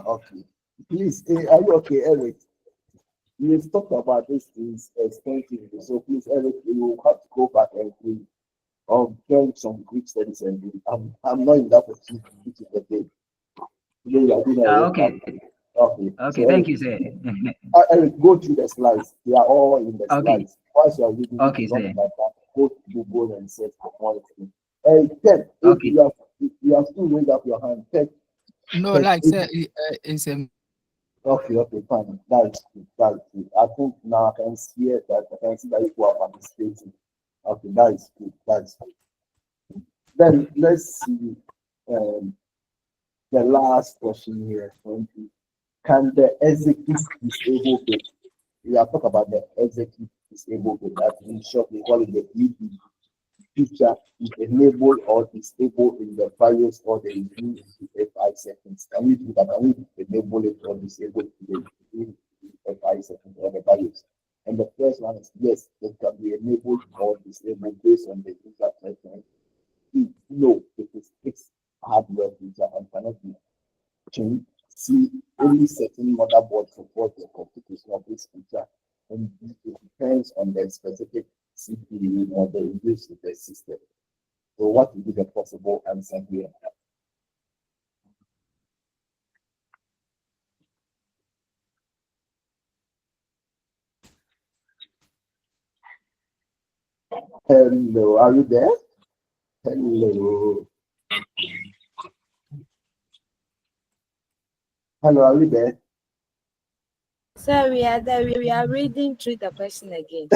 Okay, please, are you okay, Eric? We've talked about these things extensively, so please, Eric, you will have to go back and read or join some Greek studies and read. I'm not in that position to teach the day. Okay. Okay, Okay, so thank you, sir. Eric, go through the slides. They are all in the slides. Once you are reading, okay, sir. Sir. Go to Google and search for quality. Ted, if you have still raised up your hand, Ted. No, like, sir, it's a. Okay, fine. That's good. I think now I can see it. I can see that you are participating. Okay, that is good. Then let's see the last question here. Can the executive disable bit? We are talking about the executive disable bit. That in short, we call it the ED feature is enabled or disabled in the BIOS or the UEFI settings. Can we do that? Can we enable it or disable it in the UEFI settings or the BIOS? And the first one is yes, it can be enabled or disabled based on the user preference. No, it is fixed hardware feature and cannot be changed. See, only certain motherboard support the computation of this feature, and it depends on the specific CPU model used in the system. So what would be the possible answer here? Hello, are you there? Hello. Hello, are you there? Sir, we are there. We are reading through the question again.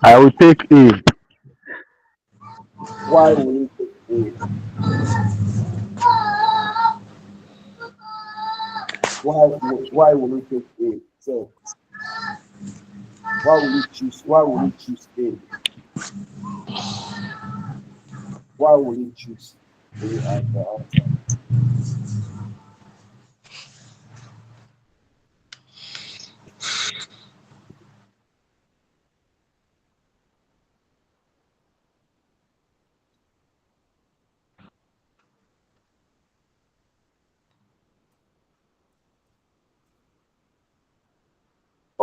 I will take A. Why will you take A? why will you take A? So why will you choose A? Why will you choose A as the answer?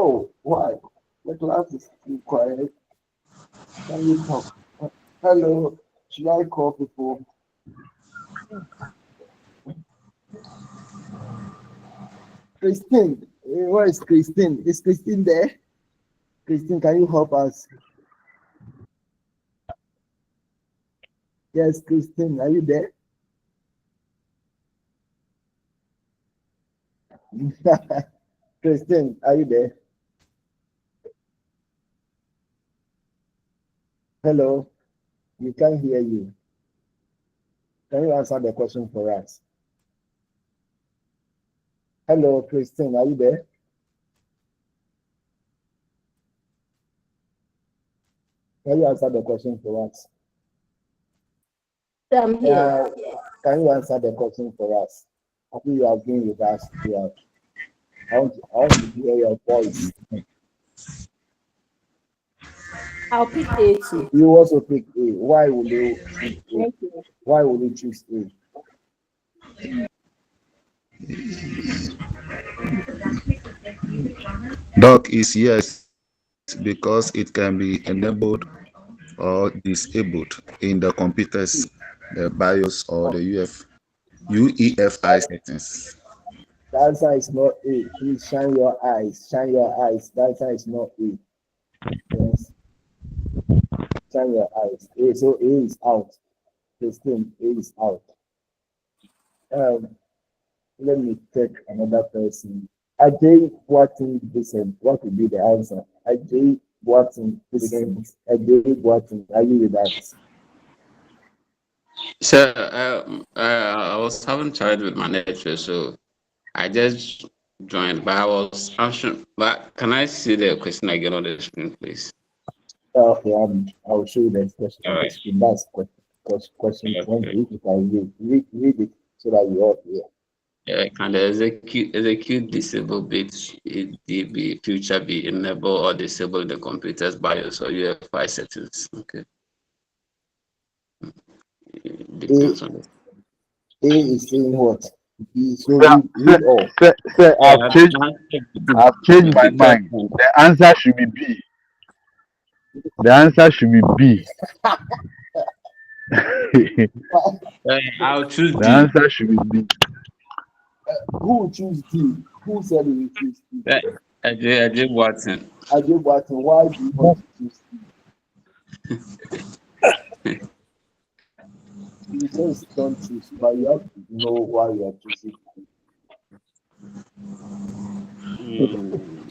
Oh, why? The class is too quiet. Can you talk? Hello, should I call people? Christine, where is Christine? Is Christine there? Christine, can you help us? Yes, Christine, are you there? Christine, are you there? Hello, we can't hear you. Can you answer the question for us? Hello, Christine, are you there? Can you answer the question for us? I'm here. Can you answer the question for us? I think you have been with us here. I want to hear your voice. I'll pick A too. You also pick A. Why will you choose A? Thank you. Why will you choose A? Doc is yes, because it can be enabled or disabled in the computers, the BIOS or the UEFI settings. The answer is not A. Please shine your eyes. Shine your eyes. The answer is not A. Yes. Shine your eyes. A, so A is out. Christine, A is out. Let me take another person. Ajay Watson Vincent. What would be the answer? Ajay Watson Vincent. Ajay Watson. Are you with us? So I was having trouble with my network, so I just joined, but I was answering. But can I see the question again on the screen, please? Okay, I'll show you the question All on the right. screen. That's question 20. If you can read it so that you all hear. Can the execute disable bits be future be enable or disable the computer's BIOS or UEFI settings? Okay. Depends on it. A is saying what? B, so Sir, read all. sir, I've changed my mind. The answer should be B. The answer should be B. I'll choose D. The answer should be B. Who will choose D? Who said he will choose D? Ajay Watson. Ajay Watson, why do you want to choose D? You just don't choose, but you have to know why you are choosing.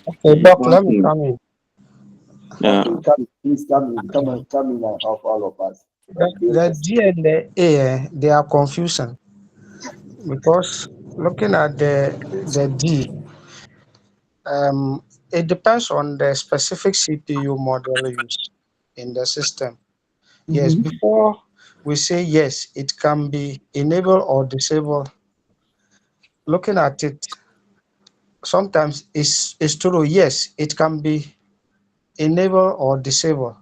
Okay, Doc, let me come in. Okay, please come in and help all of us. The D and the A, they are confusing because looking at the D, it depends on the specific CPU model used in the system. Yes, before we say yes, it can be enable or disable. Looking at it, sometimes it's true. Yes, it can be enable or disable,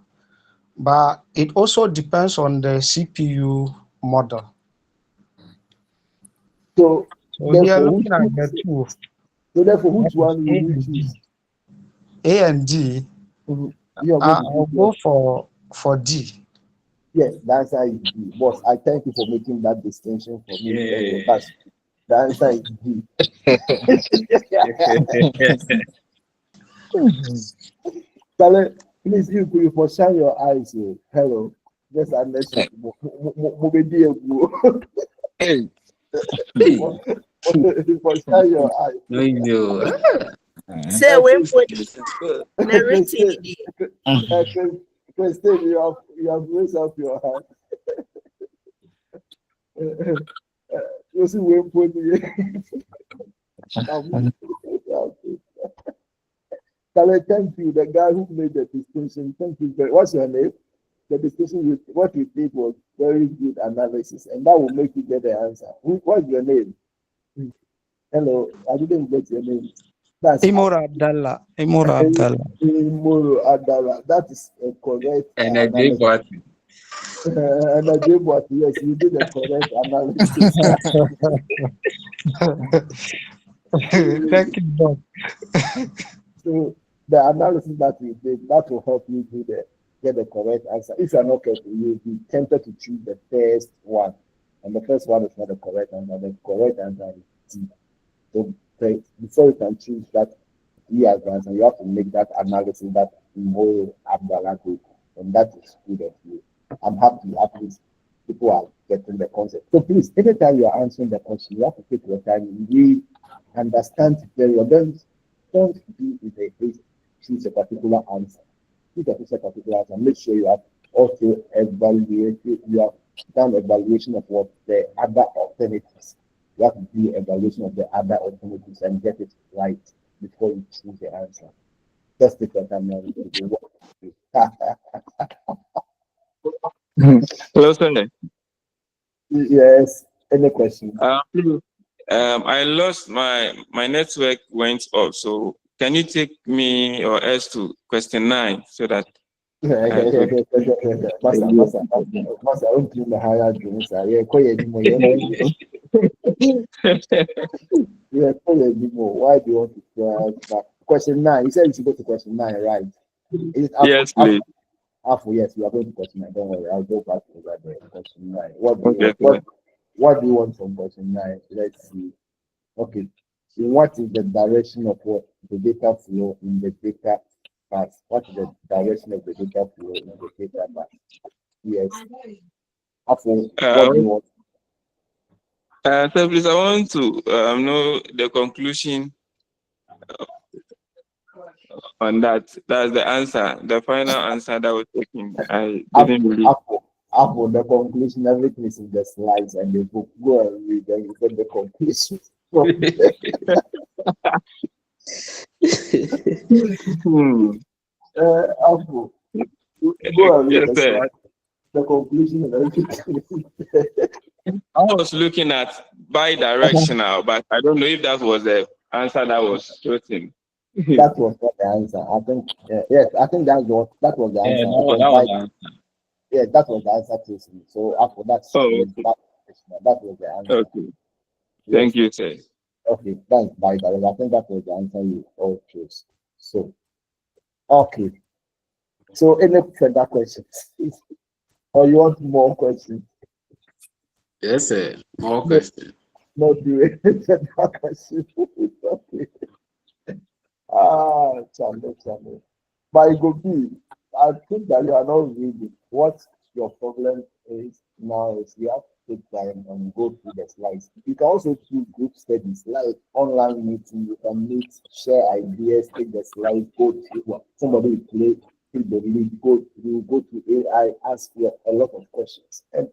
but it also depends on the CPU model. So we are looking at the two. So therefore, which one will you choose? A and D. I'll go for D. Yes, the answer is D. Boss, I thank you for making that distinction for me. But the answer is D. Please, you for shine your eyes. Hello. Just unless you for shine your eyes. Say when for narrating. Christine, you have raised up your hand. You see when Thank you, the guy who made the distinction. Thank you very. What's your name? The distinction with what you did was very good analysis, and that will make you get the answer. What's your name? Hello, I didn't get your name. That's Imora Abdallah. Imora Abdallah. Imoro Abdallah. That is a correct And a analysis. what? And I did what? Yes, you did a correct analysis. Thank you, Doc. So the analysis that you did, that will help you get the correct answer. If you're not careful, you'll be tempted to choose the first one. And the first one is not the correct answer. The correct answer is D. So before you can choose that D as the answer, you have to make that analysis that Imoro Abdallah did. And that is good of you. I'm happy at least people are getting the concept. So please, anytime you are answering the question, you have to take your time and read, understand it very well. Don't be in a haste, choose a particular answer. Choose a particular answer. Make sure you have also evaluated, you have done evaluation of what the other alternatives. You have to do evaluation of the other alternatives and get it right before you choose the answer. Just take your time now. Hello, sir. Yes. Any question? I lost my network went off. So can you take me or us to question 9 so that Master, open the higher dreams. Why do you want to try back? Question 9. You said you should go to question 9, right? Yes, please. Yes, we are going to question 9. Don't worry, I'll go back to that question 9. What do you want from question 9? Let's see. Okay. What is the direction of what the data flow in the data path? What is the direction of the data flow in the data path? Yes. What do you want? So please, I want to know the conclusion on that. That's the answer, the final answer that was taken. I didn't really. After the conclusion, everything is in the slides and the book. Go and read and you get the conclusion. Go and read the slides. The conclusion and everything. I was looking at bi-directional, but I don't know if that was the answer that was written. That was not the answer. I think yes, I think that was the answer. Yeah, that was the answer. Yeah, that was the answer to me. So after that, that was the answer. Okay. Thank you, sir. Okay, thanks, by the way. I think that was the answer you all chose. So, okay. So, any further questions? Or you want more questions? Yes, sir. More questions. No, do it. Further questions. Okay. Channel. But it could be. I think that you are not reading. What your problem is now is you have to take time and go through the slides. You can also do group studies like online meeting. You can meet, share ideas, take the slides, go through. Somebody will play, take the lead, go to AI, ask you a lot of questions. And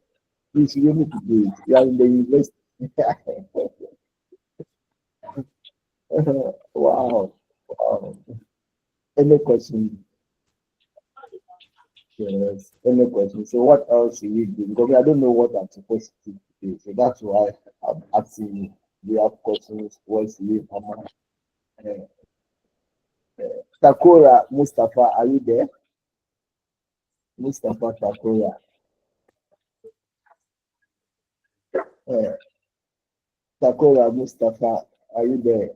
please, you need to do it. You are in the university. Wow. Any question? Yes. Any question? So what else do we do? Because I don't know what I'm supposed to do. So that's why I'm asking you. Do you have questions? What's the Takora Mustafa, are you there? Mustafa Takora. Takora Mustafa, are you there?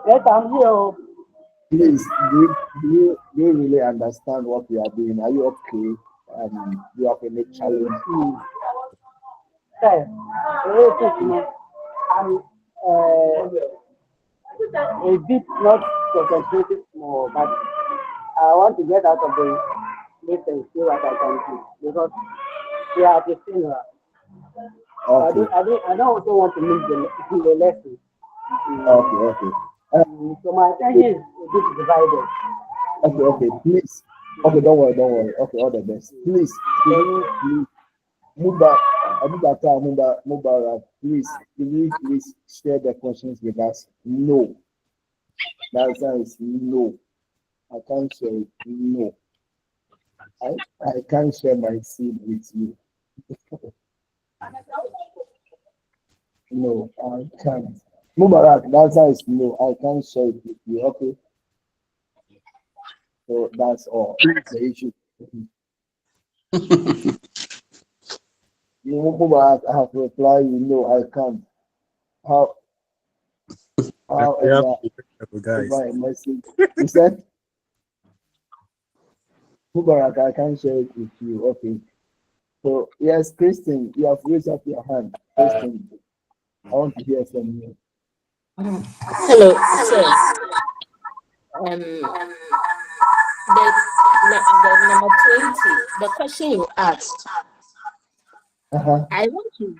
Yes, I'm here. Please, do you really understand what we are doing? Are you okay? Do you have any challenge? Yes. I'm a bit not concentrated more, but I want to get out of the list and see what I can do because we are the similar. Okay. I don't also want to miss the lesson. Okay. So my attention is a bit divided. Okay, please. Okay, don't worry. Okay, all the best. Please, can you please move back Mubarak, please, can you please share the questions with us? No. The answer is no. I can't share it. No. I can't share my seed with you. No, I can't. Mubarak, the answer is no. I can't share it with you. Okay. So that's all. The issue. Mubarak, I have to reply you. No, I can't. How guys. my message? You said Mubarak, I can't share it with you. Okay. So yes, Kristen, you have raised up your hand. Kristen, I want to hear from you. Hello, sir. The number 20, the question you asked, I want to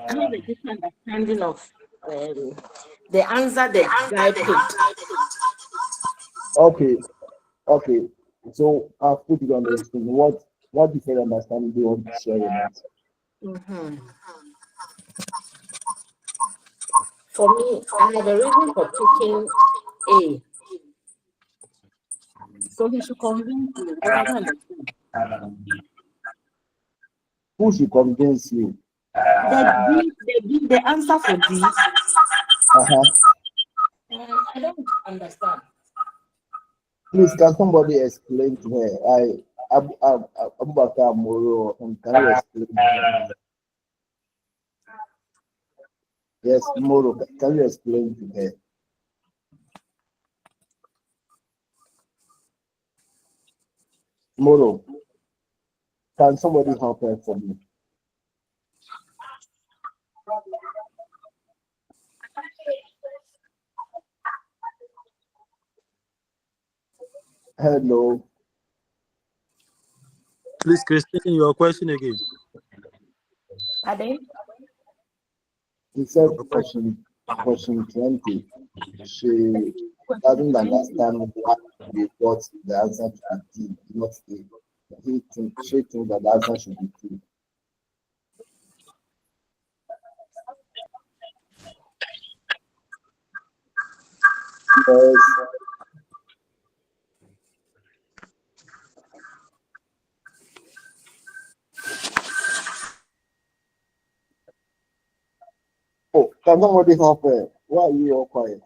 have a different understanding of the answer that guy picked. Okay. So I'll put it on the screen. What different understanding do you want to share with us? For me, I have a reason for picking A. So he should convince me. Because I don't understand. Who should convince you? The answer for D. I don't understand. Please, can somebody explain to her? Abubakar Moro, can you explain to her? Yes, Moro, can you explain to her? Moro, can somebody help her for me? Hello. Please, Christine, your question again. Pardon? He said question 20. She doesn't understand why we got the answer to be D, not A. She thinks that the answer should be D. Yes. Oh, can somebody help her? Why are you all quiet?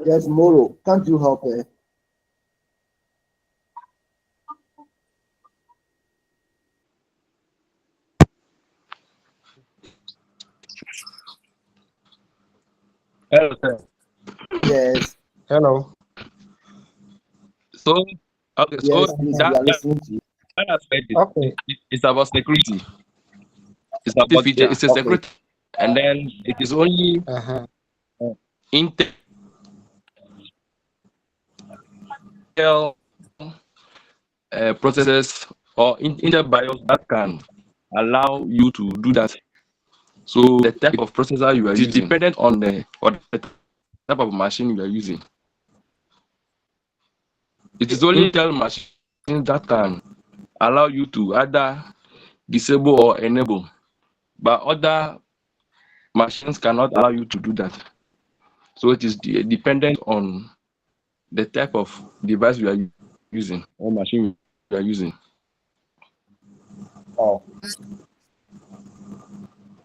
Yes, Moro, can't you help her? Hello, sir. Yes. Hello. So, okay, so Yes, please, we are listening to you. that aspect Okay. it's about security. It's about feature. It's a security, and then it is only Intel processes or Intel BIOS that can allow you to do that. So the type of processor you are using is dependent on the type of machine you are using. It is only Intel machines that can allow you to either disable or enable, but other machines cannot allow you to do that. So it is dependent on the type of device you are using or machine you are using. Oh.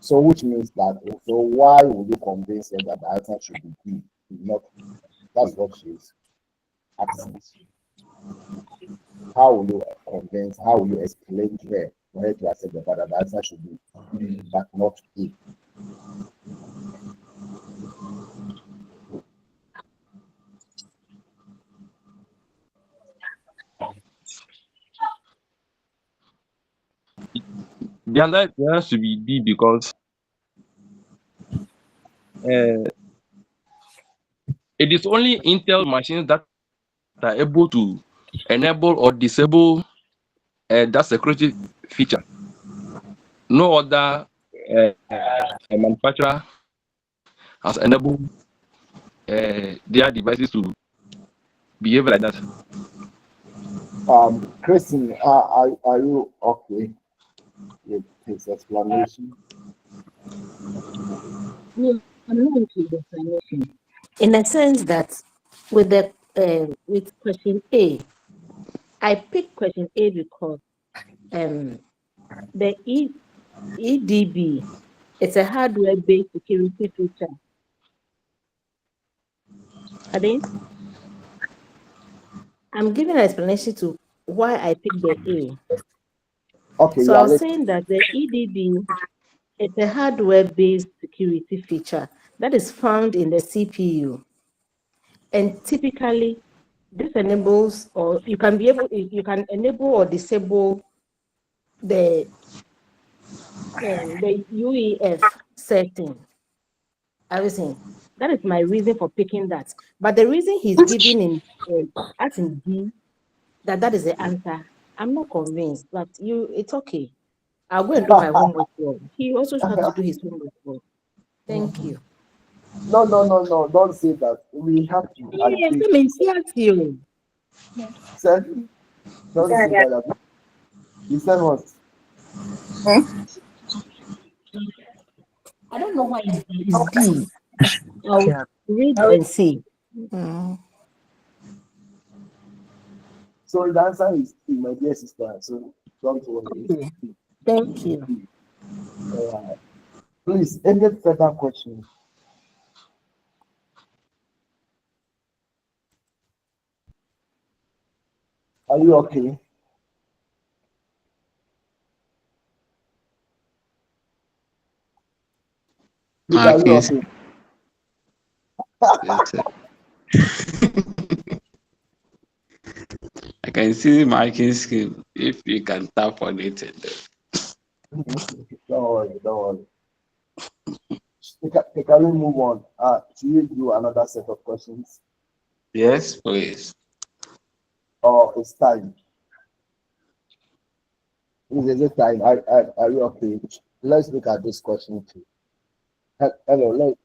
So which means that, so why would you convince her that the answer should be D? Not, that's what she's asking. How will you convince, how will you explain to her for her to accept the fact that the answer should be D, but not A? The answer should be D because it is only Intel machines that are able to enable or disable that security feature. No other manufacturer has enabled their devices to behave like that. Christine, are you okay with his explanation? No, I'm not into the explanation. In a sense that with the with question A, I picked question A because the EDB, it's a hardware-based security feature. I think I'm giving an explanation to why I picked the A. Okay, So yeah, I was saying that the EDB is a hardware-based security feature that is found in the CPU. And typically, this enables, or you can enable or disable the UEF setting. Everything. That is my reason for picking that. But the reason he's giving in as in D, that is the answer. I'm not convinced, but it's okay. I'll go and do my homework well. He also has to do his homework well. Thank you. No, don't say that. We have to Yeah, agree. come and see us here. Said, don't say that. You said what? I don't know why it's D. I'll read and see. So the answer is my dear sister. So don't worry. Okay. Thank you. Please, any further questions? Are you okay? Are you Yes, okay? yes, sir. I can see the marking scheme if you can tap on it. Don't worry. Can we move on? Should we do another set of questions? Yes, please. Or it's time? Is it time? Are you okay? Let's look at this question too. Hello,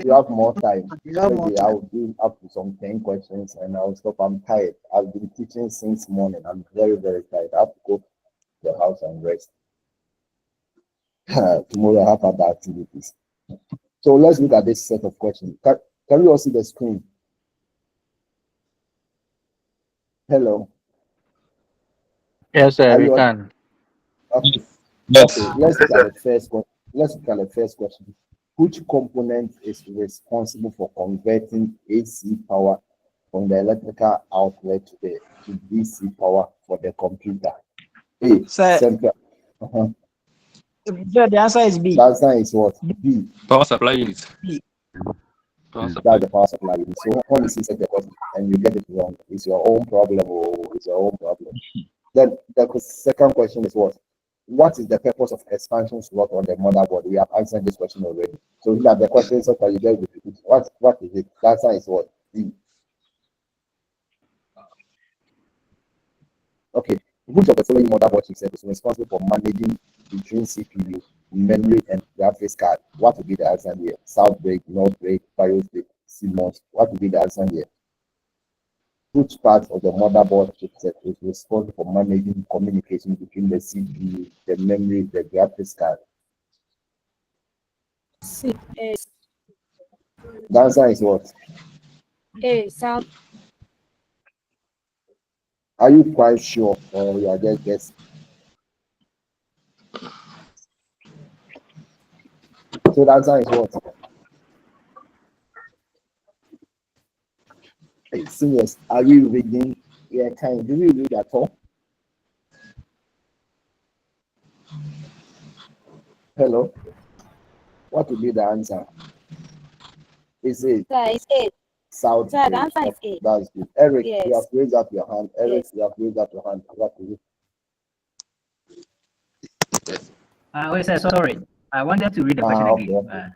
you have more time. Maybe I'll do up to some 10 questions and I'll stop. I'm tired. I've been teaching since morning. I'm very, very tired. I have to go to the house and rest. Tomorrow I have other activities. So let's look at this set of questions. Can we all see the screen? Hello. Yes, sir, we can. Okay. Yes. Okay, let's look at the first one. Let's look at the first question. Which component is responsible for converting AC power from the electrical outlet to DC power for the computer? A. Sir, Central. the answer is B. The answer is what? B. Power supply unit. B. Power supply. That's the power supply unit. So when you see such a question and you get it wrong, it's your own problem. It's your own problem. Then the second question is what? What is the purpose of expansion slot on the motherboard? We have answered this question already. So these are the questions that you get repeat. What is it? The answer is what? D. Okay. Which of the following motherboard chipset is responsible for managing between CPU, memory, and graphics card? What would be the answer here? South break, North break, BIOS break, CMOS. What would be the answer here? Which part of the motherboard chipset is responsible for managing communication between the CPU, the memory, the graphics card? The answer is what? South. Are you quite sure, or you are just guessing? So the answer is what? Hey, serious. Are you reading? Yeah, time. Do we read at all? Hello. What would be the answer? Is it It's A. South? Sir, the answer is A. That's good. Eric, Yes. you have raised up your hand. Eric, Yes. you have raised up your hand. What is it? Wait, sir, sorry. I wanted to read the question Okay. again.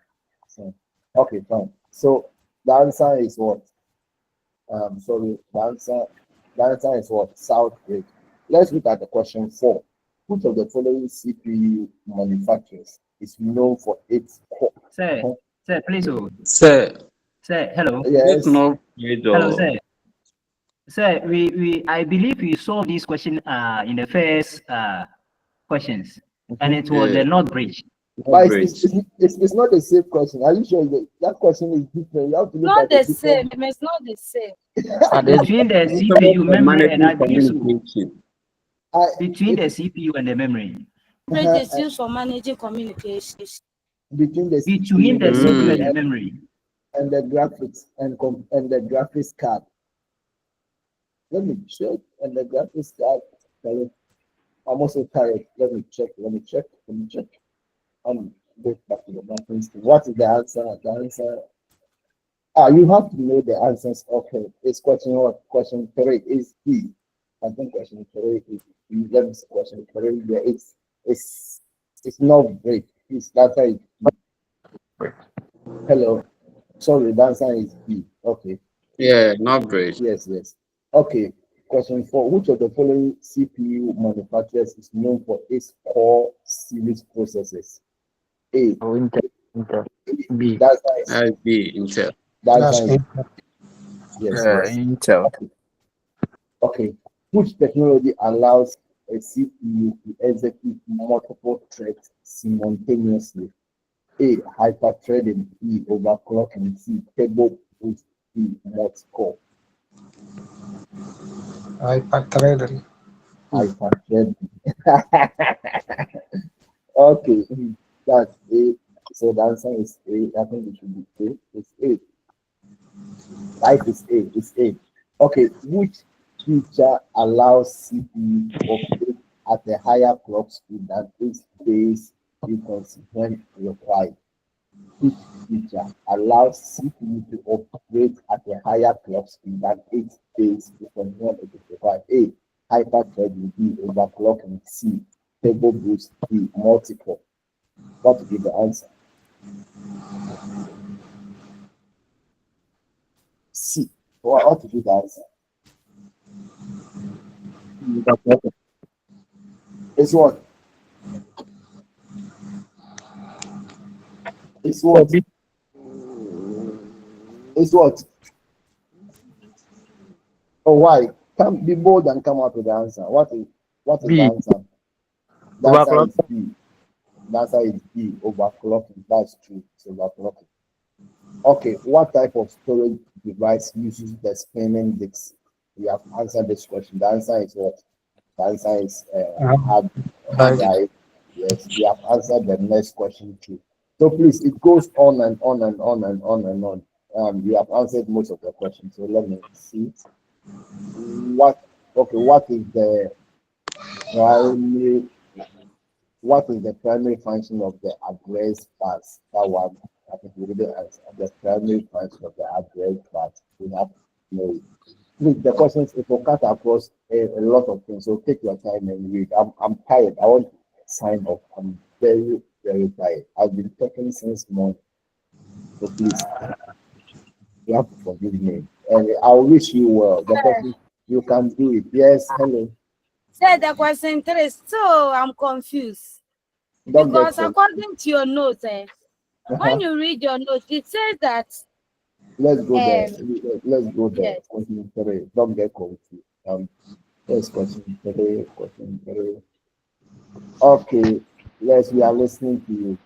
Okay, fine. So the answer is what? Sorry, the answer is what? South break. Let's look at the question 4. Which of the following CPU manufacturers is known for its core? Sir, please hold. Sir, Sir, hello. Yes. no major. Hello, sir. Sir, I believe we saw this question in the first questions, and it was the North Bridge. But it's not the same question. Are you sure that question is different? You have to look Not at the it same. It's not the same. Between the CPU memory and I believe so. Between the it- CPU and the memory. Bridge is used for managing communications. between the Between the CPU and the and, memory. and the graphics and the graphics card. Let me check. And the graphics card. Sorry. I'm also tired. Let me check. Go back to the reference. What is the answer? The answer. You have to know the answers. Okay. It's question what? Question 3 is B. I think question 3 is B. Let me see question 3. Yeah, it's not great. It's the answer is B. Hello. Sorry, the answer is B. Okay. Yeah, not great. Yes. Okay. Question 4. Which of the following CPU manufacturers is known for its core series processors? A. Intel. B. That's nice. B, Intel. That's nice. Yes. Intel. Okay. Which technology allows a CPU to execute multiple threads simultaneously? A. Hyperthreading. B. Overclocking. C. Turbo boost. D. Multi-core. Hyperthreading. Hyperthreading. Okay, that's A. So the answer is A. I think it should be A. It's A. Life is A. It's A. Okay, which feature allows CPU to operate at a higher clock speed than its base frequency when required? Which feature allows CPU to operate at a higher clock speed than its base frequency when it is required? A. Hyperthreading. B. Overclocking. C. Turbo boost. D. Multiple. What would be the answer? C. What would be the answer? It's what? It's what? It's what? Oh, why? Come be bold and come out with the answer. What is the answer? The answer is B. The answer is B. Overclocking. That's true. It's overclocking. Okay, what type of storage device uses the spinning disk? We have answered this question. The answer is what? The answer is hard drive. Yes, we have answered the next question too. So please, it goes on and on and on and on and on. We have answered most of the questions. So let me see. What is the primary function of the address bus? That one, I think we didn't answer. The primary function of the address bus. We have to know it. Look, the questions it will cut across a lot of things. So take your time and read. I'm tired. I want to sign off. I'm very, very tired. I've been talking since morning. So please, you have to forgive me. And I wish you well. The question, you can do it. Yes, hello. Say the question 3. So I'm confused. Because according to your notes, when you read your notes, it says that. Let's go there. Let's go there. Yes. Question 3. Don't get confused. Yes, question 3. Okay. Yes, we are listening to you.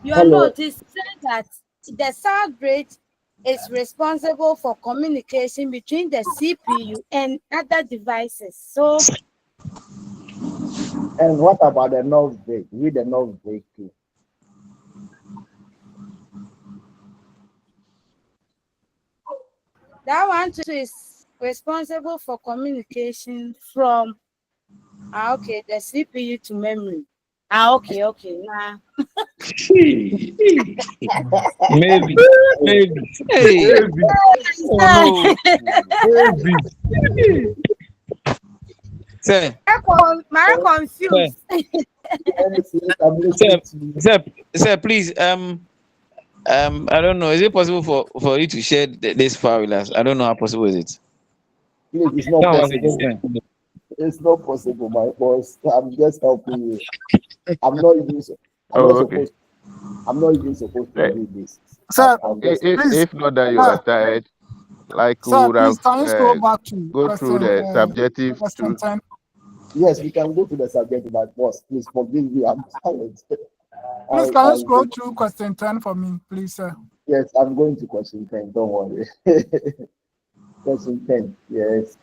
Your notice said that the South Bridge is responsible for communication between the CPU and other devices. So, and what about the North Bridge? Read the North Bridge too. That one too is responsible for communication from the CPU to memory. Okay. Nah. Maybe. Hey. Oh, no. Maybe. Sir. I'm confused. Sir, please. I don't know. Is it possible for you to share this file with us? I don't know how possible is it. Please, it's not possible. It's not possible, my boss. I'm just helping you. I'm not even supposed to do this. Sir, if not that you are tired, Like we Sir, would have please can you scroll back to go through the subjective question to 10? Yes, we can go to the subject, but boss, please forgive me. I'm tired. Please can you scroll through question 10 for me, please, sir? Yes, I'm going to question 10. Don't worry. Question 10. Yes.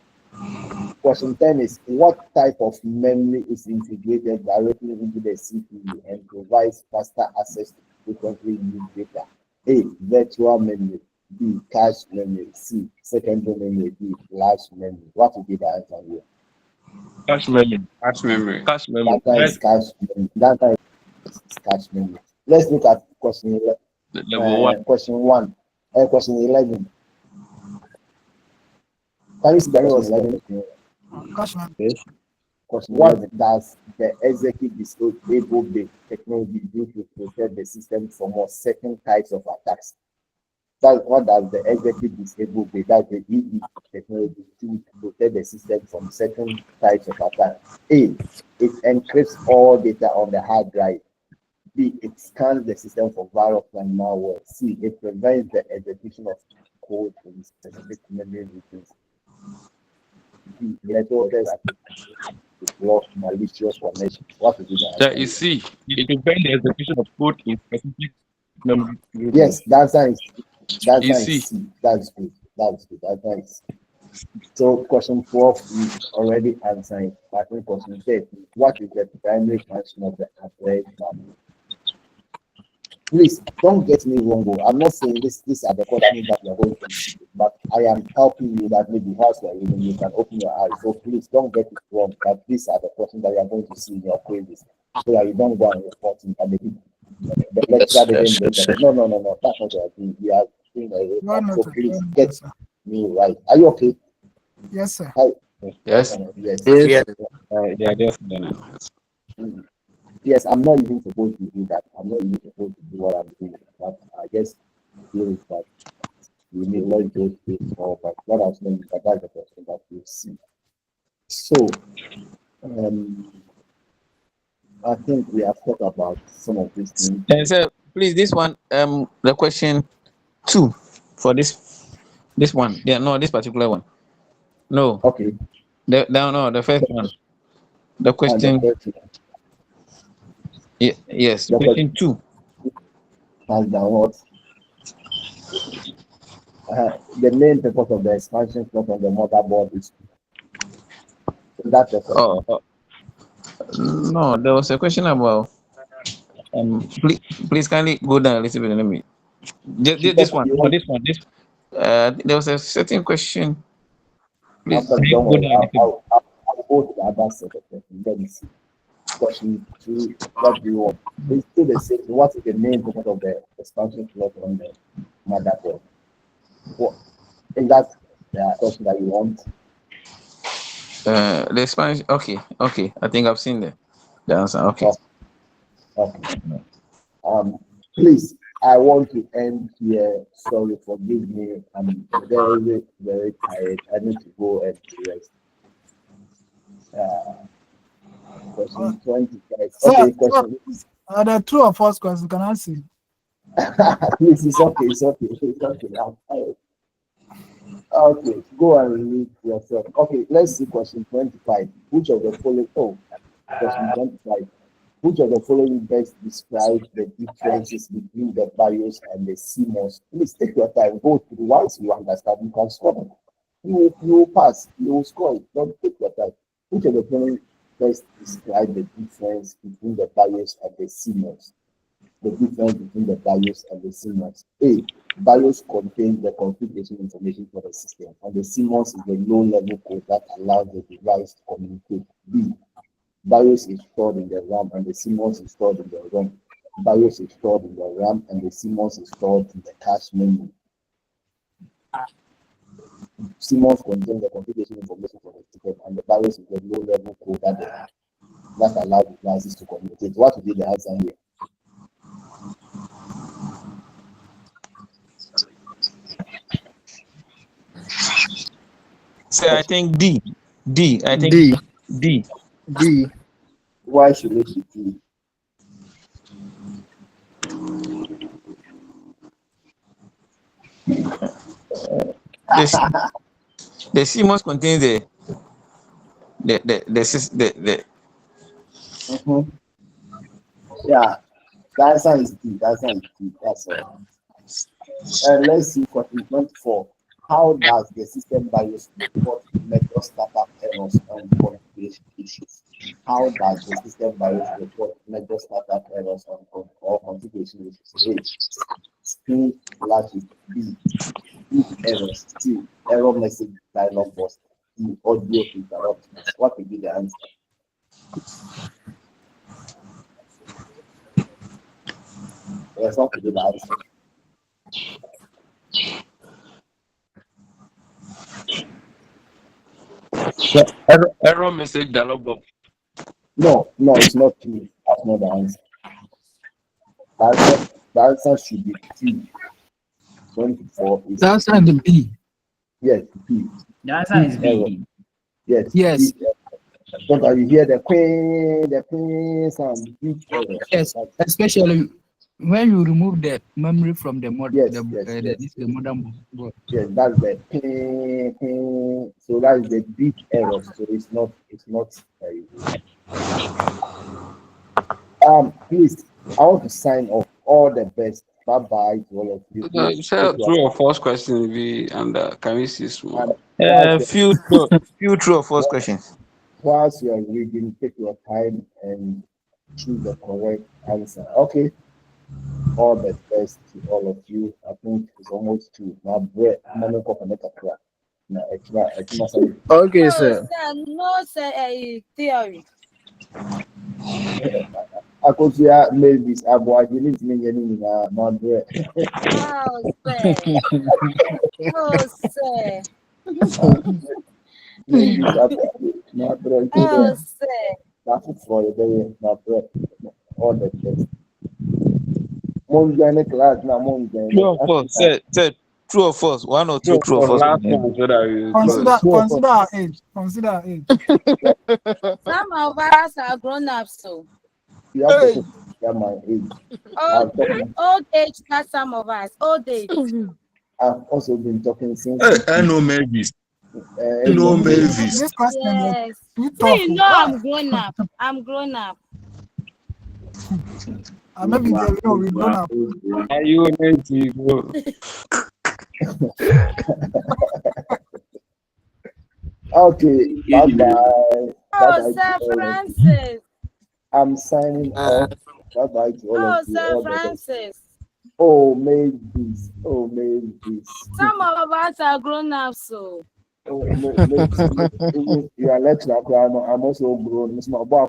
Question 10 is what type of memory is integrated directly into the CPU and provides faster access to frequently used data? A. Virtual memory. B. Cache memory. C. Secondary memory. D. Flash memory. What would be the answer here? Cache memory. Cache memory. Cache memory. That is cache memory. That is cache memory. Let's look at question 11. Level 1. Question 1. Question 11. Can you see the question 11? Question 11. Does the execute disable the technology due to protect the system from certain types of attacks? What does the execute disable the that the EE technology to protect the system from certain types of attacks? A. It encrypts all data on the hard drive. B. It scans the system for virus and malware. C. It prevents the execution of code in specific memory regions. D. Networks to block malicious connections. What is the That answer? is C. It prevents the execution of code in specific memory regions. Yes, that's nice. That's Is nice. C. That's good. That's good. That's nice. So question 12 is already answered. I think question 13. What is the primary function of the address map? Please don't get me wrong. I'm not saying these are the questions that you're going to see, but I am helping you that maybe whilst you're reading, you can open your eyes. So please don't get it wrong that these are the questions that you're going to see in your quizzes. So that you don't go and report it and the lecturer didn't bring them. No. That's not what I think. We are doing a report. So please get me right. Are you okay? Yes, sir. Yes. Yes. Yeah, definitely. Yes, I'm not even supposed to do that. I'm not even supposed to do what I'm doing. But I guess feel is that we need learn those things more. But what I was saying is that that's the question that you see. So I think we have talked about some of these things. Sir, please, this one, the question 2 for this one. Yeah, no, this particular one. No. Okay. The first one. The question. Yes. The question 2. Has done what? The main purpose of the expansion slot on the motherboard is. That's the question. No, there was a question about. Please kindly go down a little bit. Let me. This one. No, this one. There was a certain question. Please Don't worry. I'll go to the other set of questions. Let me see. Question 2. What do you want? It's still the same. What is the main purpose of the expansion slot on the motherboard? What is that the question that you want? The expansion. Okay. I think I've seen the answer. Okay. Please, I want to end here. Sorry, forgive me. I'm very, very tired. I need to go and rest. Question 20, guys. Okay, question. There are 2 of us questions. Can I see? Please, it's okay. I'm tired. Okay, go and read yourself. Okay, let's see question 25. Which of the following? Question 25. Which of the following best describes the differences between the BIOS and the CMOS? Please take your time. Go through. Once you understand, you can score them. You will pass. You will score it. Don't take your time. Which of the following best describe the difference between the BIOS and the CMOS? The difference between the BIOS and the CMOS. A. BIOS contains the configuration information for the system, and the CMOS is the low-level code that allows the device to communicate. B. BIOS is stored in the RAM and the CMOS is stored in the ROM. BIOS is stored in the RAM and the CMOS is stored in the cache memory. CMOS contains the configuration information for the system and the BIOS is the low-level code that allows the devices to communicate. What would be the answer here? So I think D. I think D. Why should it be D? the CMOS contains the Mhm. Yeah, the answer is D. The answer is D. That's all. And let's see question 24. How does the system BIOS report major startup errors and configuration issues? How does the system BIOS report major startup errors or configuration issues? A. Screen flashes. B. Big errors. C. Error message dialog box. D. Audio interruptions. What will be the answer? Yes, what will be the answer? Error message dialog box. No, it's not P. That's not the answer. The answer should be P. 24 is The answer is B. yes, P. The answer is B. Yes. Yes. P. Sometimes you hear the sound. Yes, especially when you remove the memory from the modem. Yes. The modem board. Yes, that's the ping. So that is the big error. So it's not very good. Please, I want to sign off. All the best. Bye bye to all of you. Please, True or false question be and can we see small? few true or false questions. Whilst you are reading, take your time and choose the correct answer. Okay. All the best to all of you. I think it's almost 2. Now, bread, money, crack. Okay, sir. No, sir, theory. I could see maybe I didn't mean any my bread. Oh, sir. Oh, sir. My bread. Oh, sir. That's it for the day. My bread. All the best. Monday class now, Monday. True or false? Say true or false. One or two true or false. Consider our age. Consider our age. Some of us are grown up, so. You have to consider my age. Old age, not some of us. Old age. I've also been talking since. I know Mavis. No Mavis. This question Yes. is So you know I'm grown up. I'm grown up. maybe we grown up. Are you amazing? Okay, bye-bye. Oh, Sir Francis. I'm signing off. Bye-bye to all of you. Sir Francis. Oh, Mavis. Oh, Mavis. Some of us are grown up, so. Oh, Mavis. You are let to I'm also grown. It's my boy.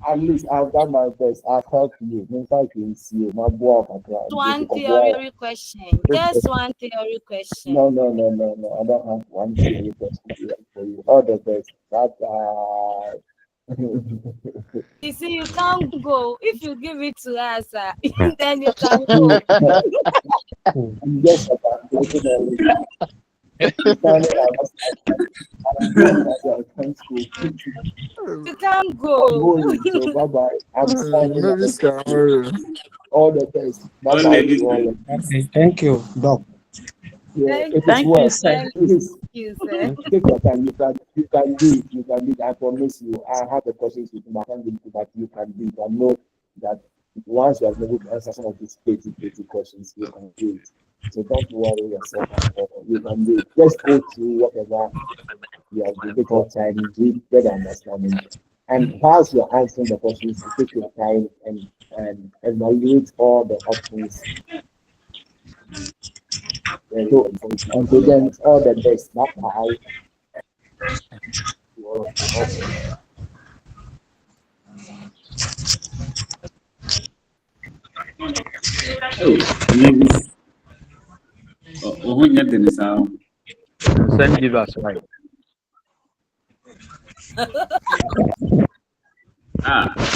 At least I've done my best. I've helped you. In fact, you can see my boy. One theory question. Just one theory question. No. I don't have one theory question for you. All the best. Bye-bye. You see, you can't go. If you give it to us, then you can go. Yes, You can't go. So bye-bye. I'm signing off. All the best. Bye-bye. Thank you, Doc. Yeah, it is Thank well. you, sir. Please, You, sir. take your time. You can do it. You can do it. I promise you. I have the questions with you. I can't give it, but you can do it. I know that once you have been able to answer some of these petty questions, you can do it. So don't worry yourself at all. You can do it. Just go through whatever you have to take your time, read, get understanding. And whilst you're answering the questions, you take your time and evaluate all the options. So, until then, all the best. Bye-bye. Send give us right.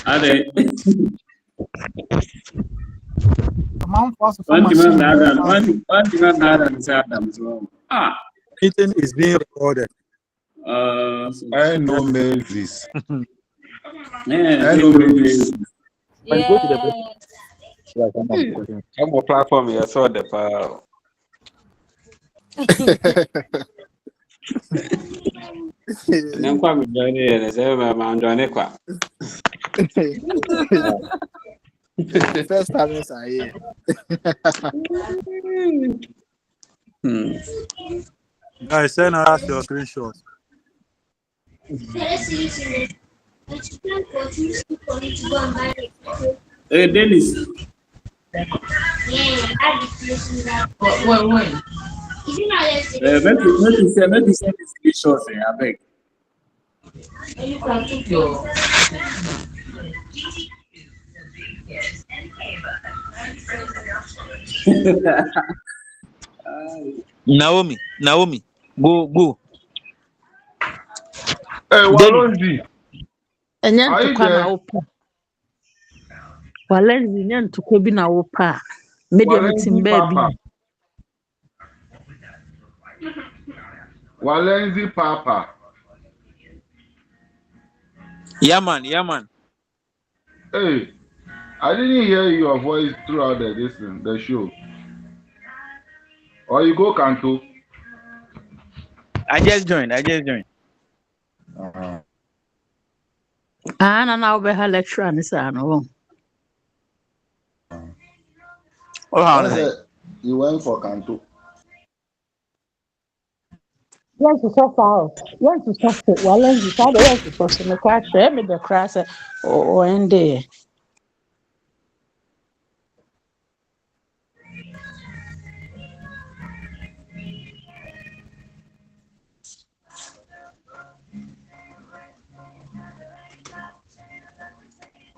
Are they? Meeting is being recorded. I know Mavis. Yeah, I know Mavis. But go to the best. Yeah. Yeah, some of the questions. Some more platform here, so the power. Then come join it and say, "I'm joining." First timers are here. Guys, send us your screenshots. Hey, Dennis. When? Make you send the screenshots, I beg. You can keep your. Naomi, go. Hey, Denny, Walonzi, Ɛnyɛ are you ntokwa na there? wopɛ. Walenzi nyɛ ntokwa bi na wopɛ a. Media metim Walenzi baabi. Papa. Walenzi Papa. yeah man. Hey, I didn't hear your voice throughout the show. Or you go Kanto. I just joined. Ah, na wobɛha lecturer ne saa no. I said you went for Kanto. Yes, so far. Yes, so far. Walenzi saa de yes, so so me kwa hwɛ me de kra sɛ o ende.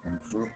Control.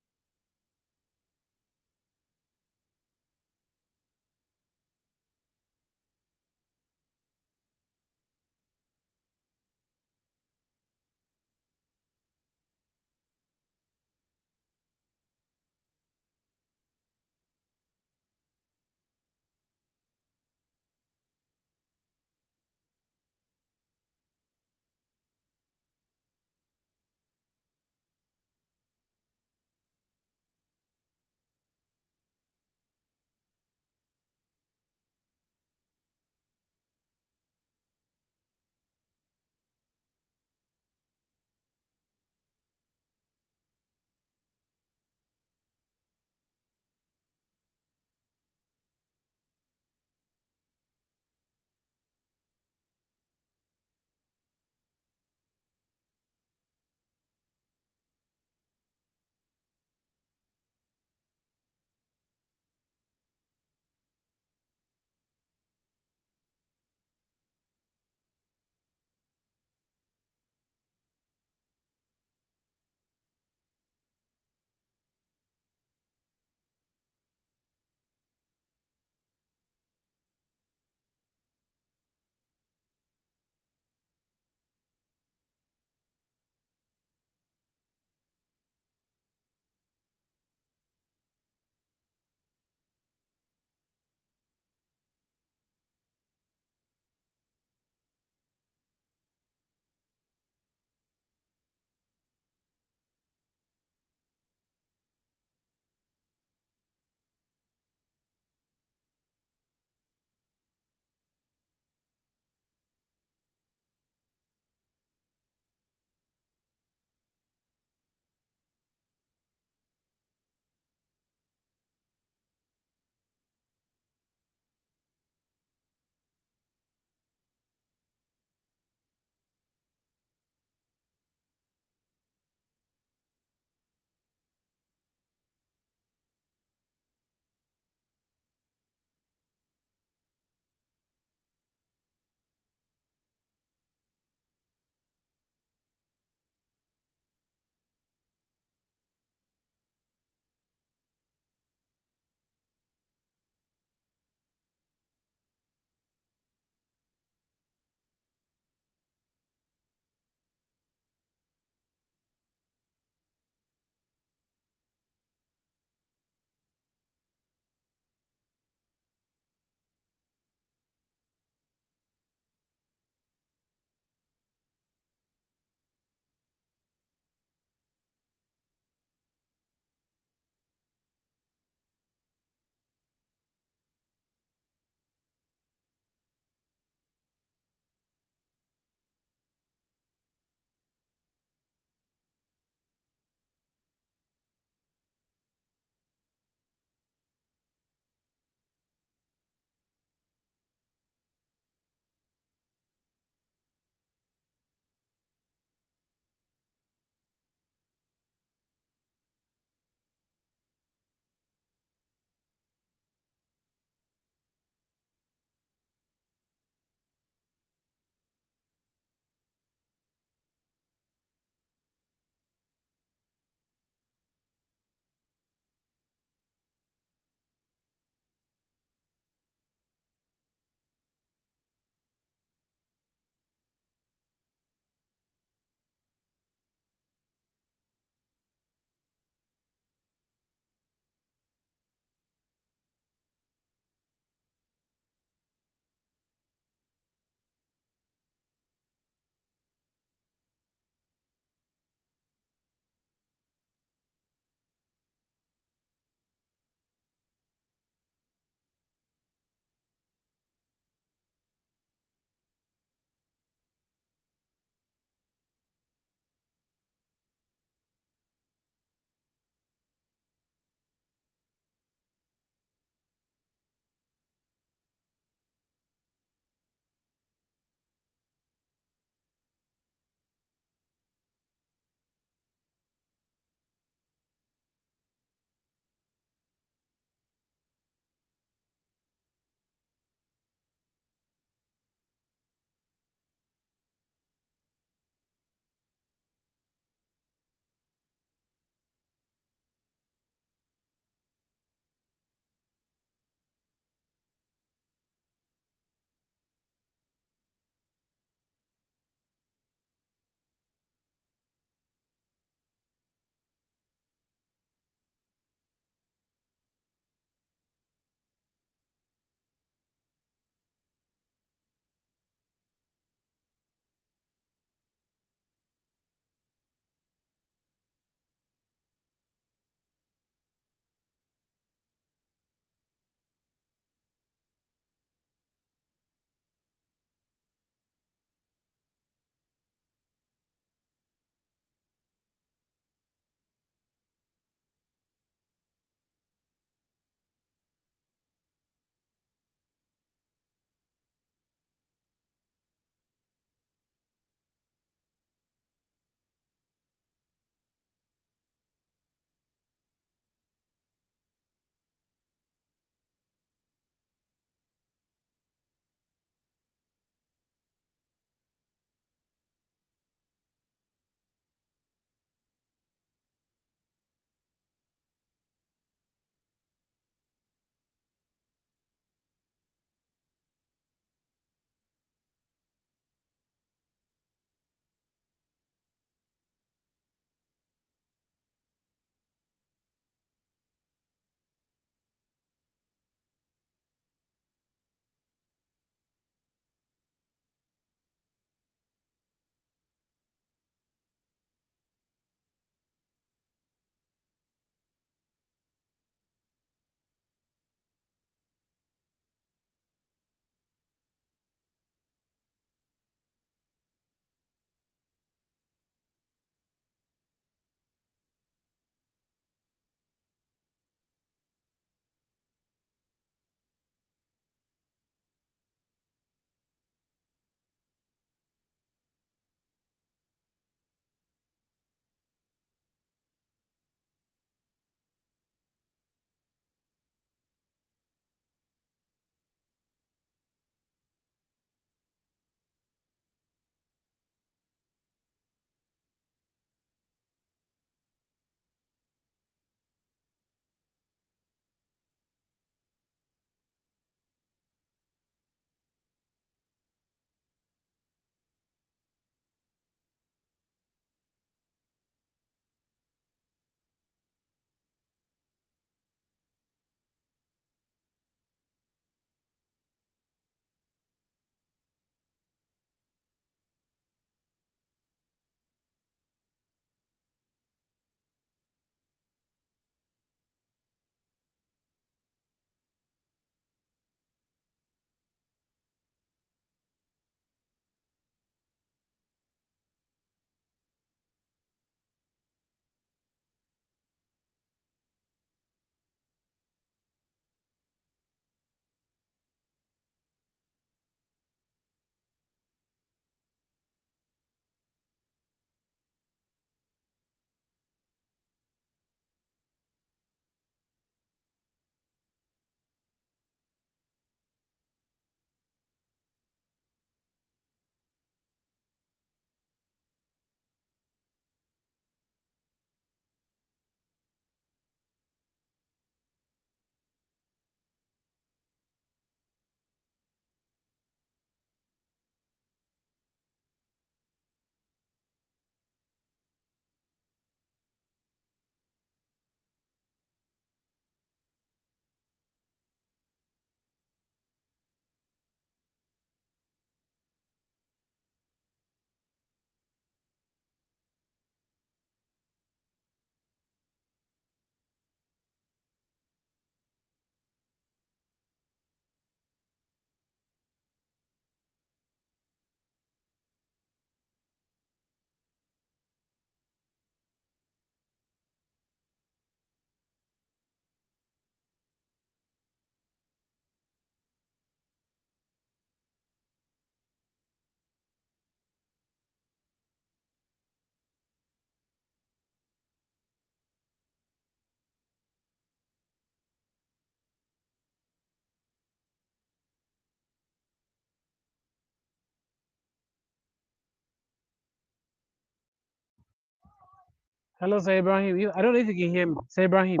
Hello, Sir Ibrahim. I don't know if you can hear me. Sir Ibrahim.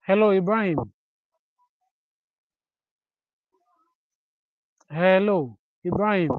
Hello, Ibrahim. Hello, Ibrahim.